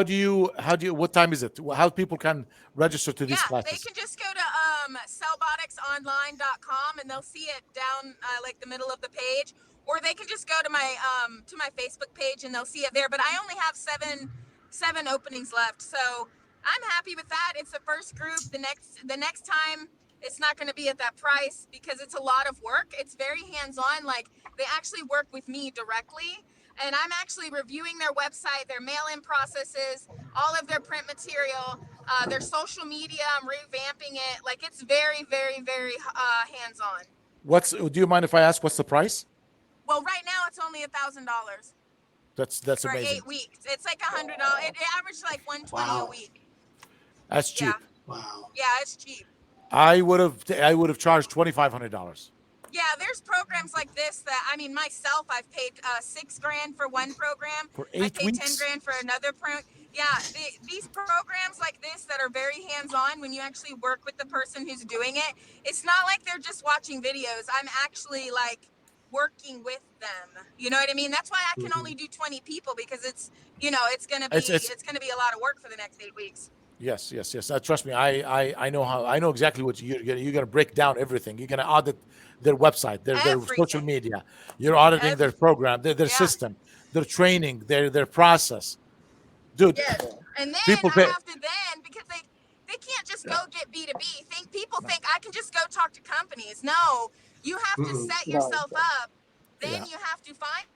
do you what time is it? How people can register to these Yeah, classes? they can just go to sellboticsonline.com and they'll see it down like the middle of the page, or they can just go to my Facebook page and they'll see it there. But I only have seven openings left, so I'm happy with that. It's the first group. The next time it's not going to be at that price because it's a lot of work. It's very hands-on. Like they actually work with me directly. And I'm actually reviewing their website, their mail-in processes, all of their print material, their social media. I'm revamping it. Like it's very, very, very hands-on. Do you mind if I ask what's the price? Well, right now it's only $1,000 That's for amazing. 8 weeks. It's like $100. It averaged like $120 Wow. a week. That's cheap. Yeah, Wow. yeah, it's cheap. I would have charged $2,500. Yeah, there's programs like this that myself, I've paid $6,000 for one program. For I 8 paid weeks? $10,000 for another program. Yeah, these programs like this that are very hands-on, when you actually work with the person who's doing it, it's not like they're just watching videos. I'm actually like working with them. You know what I mean? That's why I can only do 20 people because it's gonna be it's gonna be a lot of work for the next 8 weeks. Yes. Trust me, I know exactly what you're gonna break down everything. You're gonna audit their website, their social Everything. media. You're auditing their program, their Yeah. system, their training, their process. Dude, Yes. And then people I pay. have to because they can't just go get B2B. People think I can just go talk to companies. No, you have to set yourself up. Then you have to find,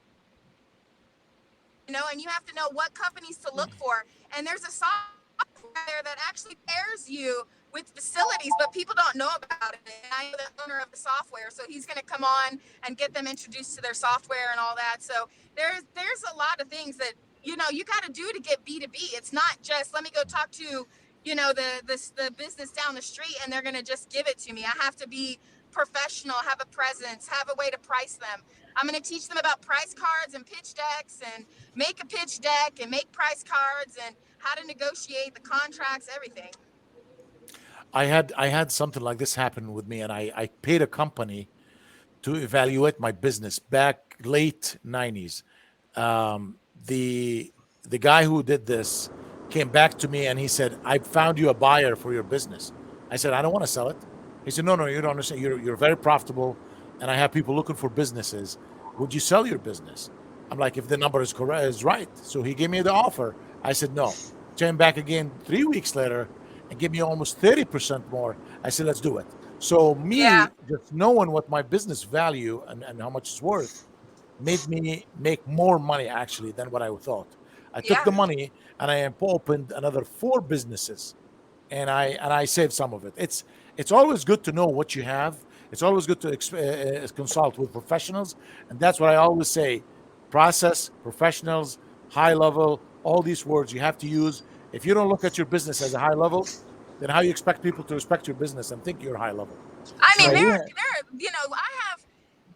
and you have to know what companies to look for. And there's a software that actually pairs you with facilities, but people don't know about it. And I know the owner of the software, so he's going to come on and get them introduced to their software and all that. So there's a lot of things that you got to do to get B2B. It's not just let me go talk to the business down the street and they're going to just give it to me. I have to be professional, have a presence, have a way to price them. I'm going to teach them about price cards and pitch decks and make a pitch deck and make price cards and how to negotiate the contracts, everything. I had something like this happen with me, and I paid a company to evaluate my business back late 90s. The guy who did this came back to me and he said, I found you a buyer for your business. I said, I don't want to sell it. He said, no, you don't understand. You're very profitable, and I have people looking for businesses. Would you sell your business? I'm like, if the number is correct, is right. So he gave me the offer. I said no. Came back again 3 weeks later and gave me almost 30% more. I said, let's do it. So Yeah. me just knowing what my business value and how much it's worth made me make more money actually than what I thought. I took Yeah. the money and I opened another 4 businesses, and I saved some of it. It's always good to know what you have. It's always good to consult with professionals, and that's what I always say: process, professionals, high level, all these words you have to use. If you don't look at your business as a high level, then how you expect people to respect your business and think you're high level? I So mean, Right.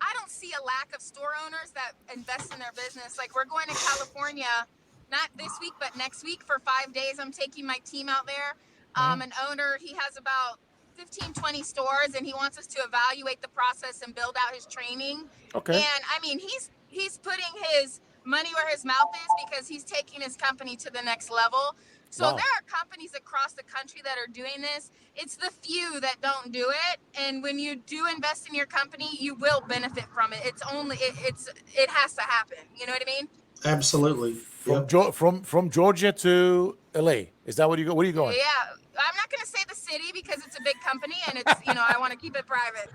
I don't see a lack of store owners that invest in their business. Like, we're going to California, not this week, but next week for 5 days. I'm taking my team out there. An owner, he has about 15, 20 stores, and he wants us to evaluate the process and build out his training. okay, And I mean, he's putting his money where his mouth is because he's taking his company to the next level. So wow. there are companies across the country that are doing this. It's the few that don't do it. And when you do invest in your company, you will benefit from it. It has to happen. You know what I mean? Absolutely. From Yep. from Georgia to LA. Is that what you go? Where are you going? Yeah. I'm not going to say the city because it's a big company and I want to keep it private.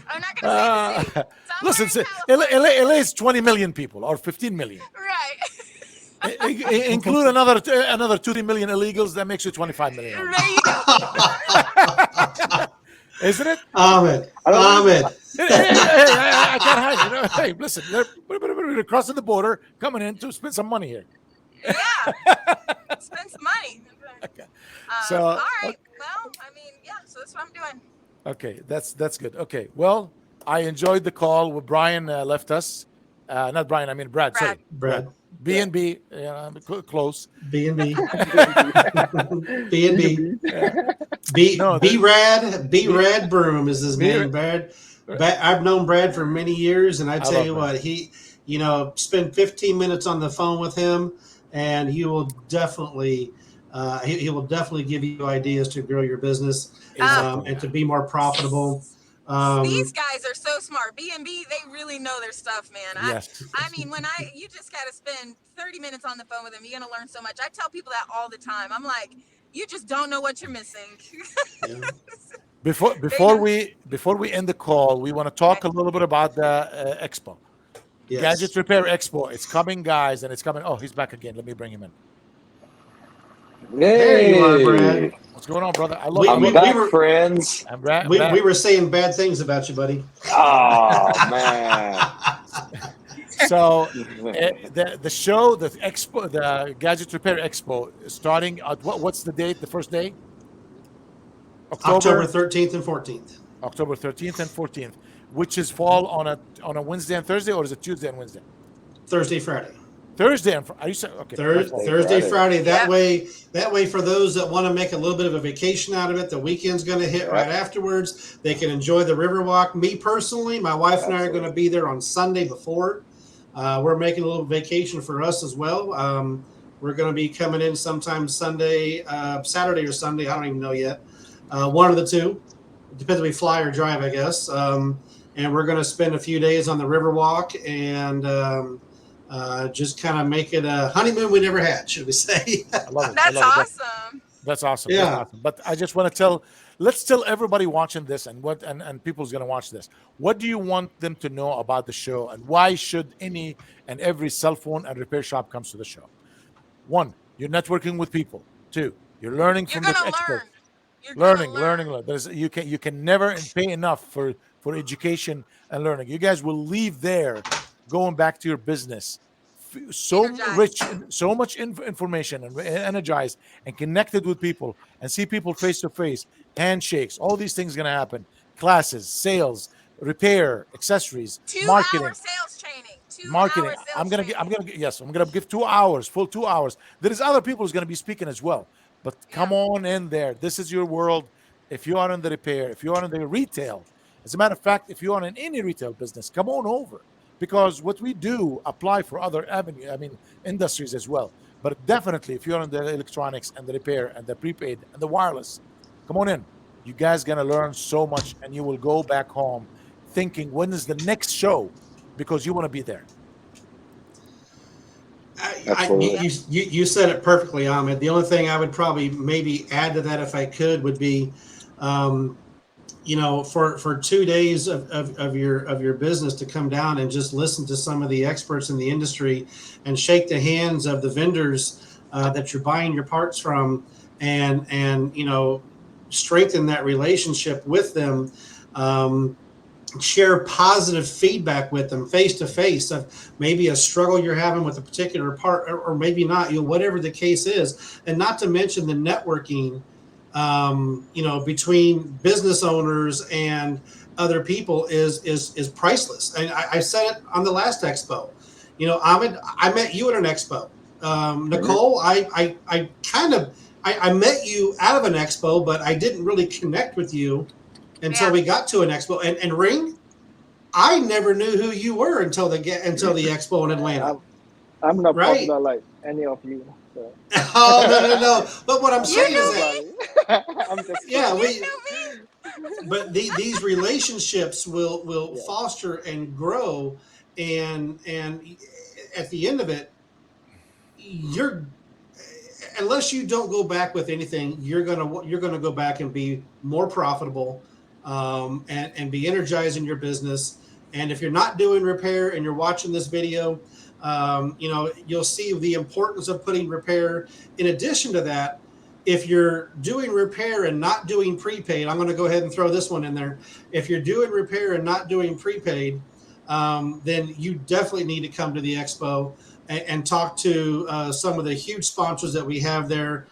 I'm not going to say the city. Somewhere Listen, in LA, California. is 20 million people or 15 million. Right. Include another 2 million illegals, that makes you 25 million almost. There you go. Isn't it? Ahmed. I don't know. Ahmed. I can't hide it. Hey, listen, they're crossing the border, coming in to spend some money here. Yeah. Spend some money. So, All right. Well, I mean, yeah. So that's what I'm doing. okay, that's good. Okay, well, I enjoyed the call with Brian left us. Not Brian, I mean Brad. Brad. Sorry, Brad. B and B, close. B&B. B&B. B No, B Rad Broom is his B- name. I've known Brad for many years, and I tell love you Brad. what, he, spend 15 minutes on the phone with him, and he will definitely, he will definitely give you ideas to grow your business, Exactly. and to be more profitable. These guys are so smart. B&B, they really know their stuff, man. Yes. I mean, you just got to spend 30 minutes on the phone with them. You're going to learn so much. I tell people that all the time. I'm like, you just don't know what you're missing. Yeah. Before we end the call, we want to talk a little bit about the expo, Yes. Gadget Repair Expo. It's coming, guys, and it's coming. Oh, he's back again. Let me bring him in. There you are, Hey, Brad. What's going on, brother? I love We- I'm you. we- back, were- friends. I'm Brad. We were saying bad things about you, buddy. Oh man. So the show, the expo, the Gadget Repair Expo, is starting at what's the date? The first day? October 13th and 14th. October 13th and 14th, which is fall on a Wednesday and Thursday, or is it Tuesday and Wednesday? Thursday, Friday. Thursday and are you saying okay? Thursday, Friday. That Yep. way, for those that want to make a little bit of a vacation out of it, the weekend's going to hit right Yep. afterwards. They can enjoy the Riverwalk. Me personally, my wife and I are going to be there on Sunday before. We're making a little vacation for us as well. We're going to be coming in sometime Saturday or Sunday. I don't even know yet. One of the two. It depends if we fly or drive, I guess. And we're going to spend a few days on the Riverwalk and just kind of make it a honeymoon we never had, should we say? I love it. That's I love it. awesome. That's awesome. Yeah. That's awesome. But I just want to let's tell everybody watching this and people's going to watch this. What do you want them to know about the show, and why should any and every cell phone and repair shop comes to the show? 1, you're networking with people. 2, you're learning You're from the going to experts. learn. Learning. You can never pay enough for education and learning. You guys will leave there going back to your business so Energized. rich and so much information and energized and connected with people and see people face to face, handshakes, all these things going to happen. Classes, sales, repair, accessories, 2 hour marketing. sales training. 2 hour Marketing. I'm sales gonna gi- I'm training. gonna gi- yes, I'm gonna give 2 hours, full 2 hours. There is other people who's gonna be speaking as well. But Yeah. come on in there. This is your world. If you are in the repair, if you are in the retail, as a matter of fact, if you are in any retail business, come on over. Because what we do apply for other avenue, I mean industries as well. But definitely if you're in the electronics and the repair and the prepaid and the wireless, come on in. You guys gonna learn so much and you will go back home thinking when is the next show because you want to be there. Absolutely. You said it perfectly, Ahmed. The only thing I would probably maybe add to that, if I could, would be, um, for 2 days of your business to come down and just listen to some of the experts in the industry and shake the hands of the vendors that you're buying your parts from, and strengthen that relationship with them. Share positive feedback with them face to face of maybe a struggle you're having with a particular part, or maybe not, whatever the case is. And not to mention the networking, between business owners and other people is priceless. And I said it on the last expo. Ahmed, I met you at an expo. Mhm. Nicole, I met you out of an expo, but I didn't really connect with you until Yeah. we got to an expo. And Ring, I never knew who you were until the expo in Atlanta, I'm not right? popular like any of you. So Oh, no. But what I'm You saying is knew that, me. nobody. I'm just yeah, kidding. You we knew me. but these relationships will Yeah. foster and grow, and at the end of it, you're unless you don't go back with anything, you're gonna go back and be more profitable, and be energized in your business. And if you're not doing repair and you're watching this video, you'll see the importance of putting repair. In addition to that, if you're doing repair and not doing prepaid, I'm going to go ahead and throw this one in there. If you're doing repair and not doing prepaid, then you definitely need to come to the expo and talk to some of the huge sponsors that we have there.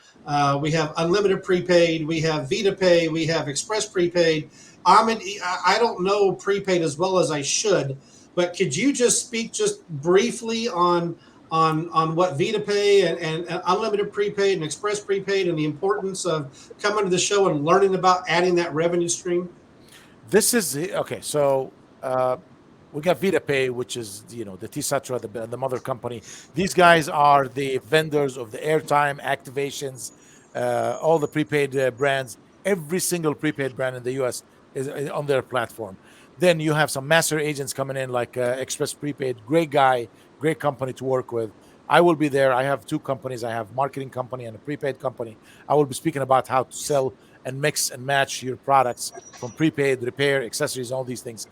We have unlimited prepaid, we have Vita Pay, we have Express Prepaid. I don't know prepaid as well as I should, but could you just speak just briefly on what Vita Pay and unlimited prepaid and Express Prepaid and the importance of coming to the show and learning about adding that revenue stream? This is okay. So we got VitaPay, which is the T-Satra, the mother company. These guys are the vendors of the airtime activations, all the prepaid brands. Every single prepaid brand in the U.S. is on their platform. Then you have some master agents coming in like Express Prepaid. Great guy, great company to work with. I will be there. I have two companies. I have marketing company and a prepaid company. I will be speaking about how to sell and mix and match your products from prepaid, repair, accessories, all these things.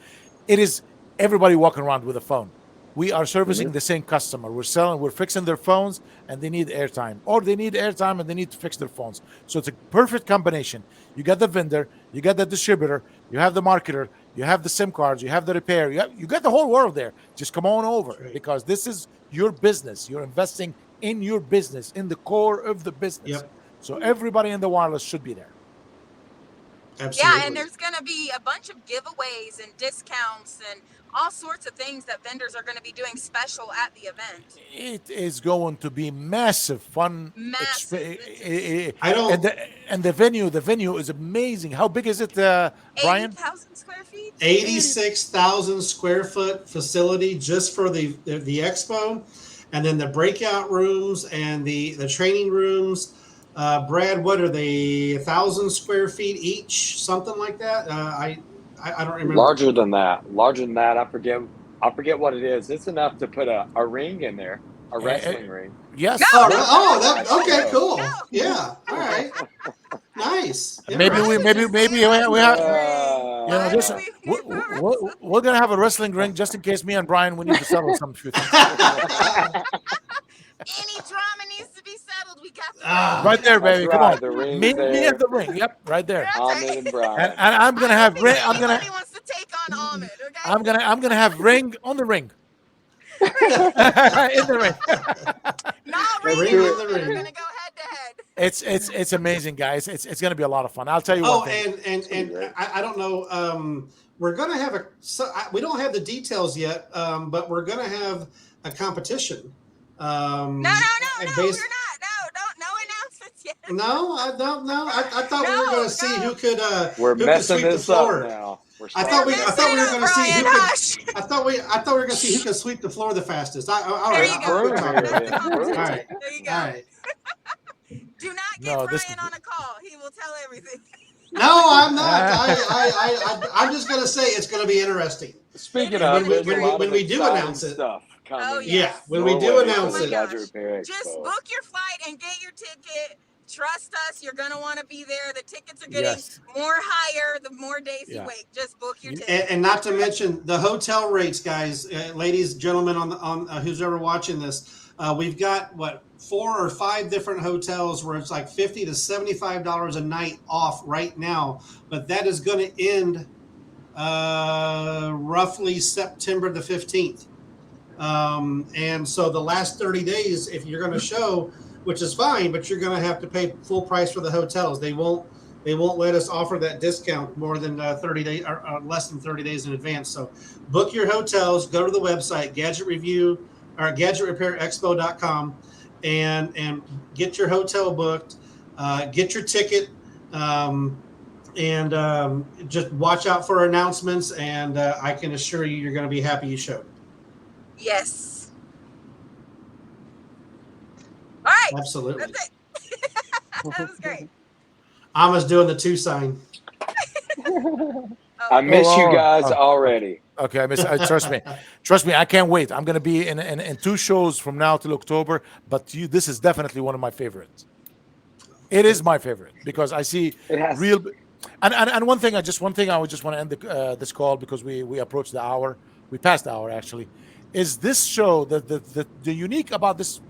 It is everybody walking around with a phone. We are servicing Mhm. the same customer. We're fixing their phones and they need airtime, or they need airtime and they need to fix their phones. So it's a perfect combination. You got the vendor, you got the distributor, you have the marketer, you have the SIM cards, you have the repair, you got the whole world there. Just come on over Right. because this is your business. You're investing in your business, in the core of the business. Yep. So everybody in the wireless should be there. Yeah, and Absolutely. there's going to be a bunch of giveaways and discounts and all sorts of things that vendors are going to be doing special at the event. It is going to be massive fun Massive. It's I and don't the venue is amazing. How big is it, Brian? 80,000 square feet. 80. 86,000 square foot facility just for the expo, and then the breakout rooms and the training rooms. Brad, what are they? 1,000 square feet each, something like that. I don't remember. Larger than that. I forget what it is. It's enough to put a ring in there, a Eh, eh, wrestling ring. No, yes, Oh, no, really? no, Oh, no, that okay, Yeah. cool. no. Yeah, all right, nice. Yeah, maybe Why we right. would maybe you say maybe a we have wrestling ring? Why would listen. Uh, we have a wrestling We're gonna have a wrestling ring just in case me and Brian we need to settle some few things. Any drama needs to be settled, we got the ring. Ah, Right there, that's baby. Come right. on, The ring's me and there. the ring. Yep, right there. That's Ahmed right. and And Brian. I'm I gonna don't have think ring. anybody wants to take on Ahmed, okay? I'm gonna have ring on the ring. In the ring. Not Ring ring in out the that are ring. gonna go head to head. It's amazing, guys. It's going to be a lot of fun. I'll tell you Oh, one thing. and I don't know. We're gonna have we don't have the details yet, but we're gonna have a competition. No, And we're based. not. No announcements yet. No, I don't know. I thought we were No, going to see no. We're who could messing sweep the this up floor. now. We're I starting thought They're we messing were it going up, to see who Brian. could. Hush. I thought we were going to see who could sweep the floor the fastest. All There right, you There's go. I'll quit room talking. here. That's the There's room. All competition. right, There you all go. right. Do not get No, this Brian on a call. He will tell everything. No, I'm not. I'm just going to say it's going to be interesting. Speaking It of, is there's a great. lot When of we do exciting announce it. stuff coming. Oh, Yeah, yes. when we do your way announce from it. the Gadget Repair Expo. Just book your flight and get your ticket. Trust us, you're gonna want to be there. The tickets are getting Yes. more higher the more days you Yeah. wait. Just book your You- ticket. And not to mention the hotel rates, guys, ladies, gentlemen, on who's ever watching this, we've got 4 or 5 different hotels where it's like $50 to $75 a night off right now, but that is going to end roughly September the 15th. And so the last 30 days, if you're going to show, which is fine, but you're going to have to pay full price for the hotels. They won't let us offer that discount more than 30 days or less than 30 days in advance. So book your hotels, go to the website, gadgetrepairexpo.com and get your hotel booked, get your ticket, and just watch out for announcements. And I can assure you, you're going to be happy you showed. Yes. All right. Absolutely. That's it. That was great. Alma's doing the 2 sign. I miss Oh, you guys oh. already. Okay, trust me. I can't wait. I'm going to be in 2 shows from now till October. But this is definitely one of my favorites. It is my favorite because I see It has real. And one thing I just want to end this call because we approached the hour. We passed the hour actually. Is this show the unique about this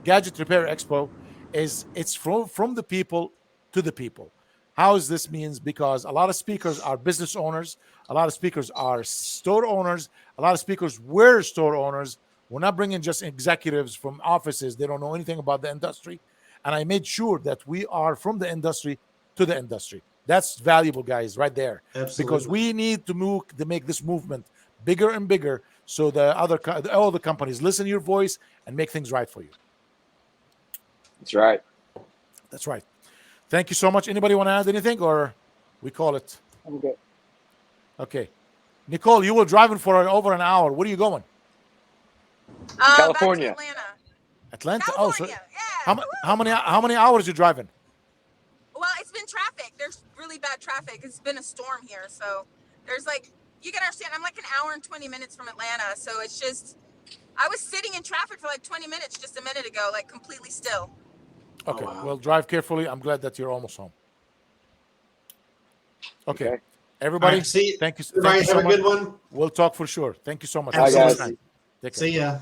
Gadget Repair Expo is it's from the people to the people. How is this means? Because a lot of speakers are business owners, a lot of speakers are store owners, a lot of speakers were store owners. We're not bringing just executives from offices. They don't know anything about the industry. And I made sure that we are from the industry to the industry. That's valuable, guys, right there. Absolutely. Because we need to make this movement bigger and bigger so all the companies listen to your voice and make things right for you. That's right. That's right. Thank you so much. Anybody want to add anything or we call it? I'm good. Okay. Nicole, you were driving for over an hour. Where are you going? California. Back to Atlanta. Atlanta? California. Oh, Yeah. how many hours you driving? Well, it's been traffic. There's really bad traffic. It's been a storm here. So there's you can understand, I'm like an hour and 20 minutes from Atlanta. So it's just, I was sitting in traffic for like 20 minutes just a minute ago, like completely still. Okay. Oh, wow. Well, drive carefully. I'm glad that you're almost home. Okay. Okay. Everybody, All right, see, thank you. everybody Thank you have so a good much. one. We'll talk for sure. Thank you so much. Absolutely. Have a good night. Take care. See ya.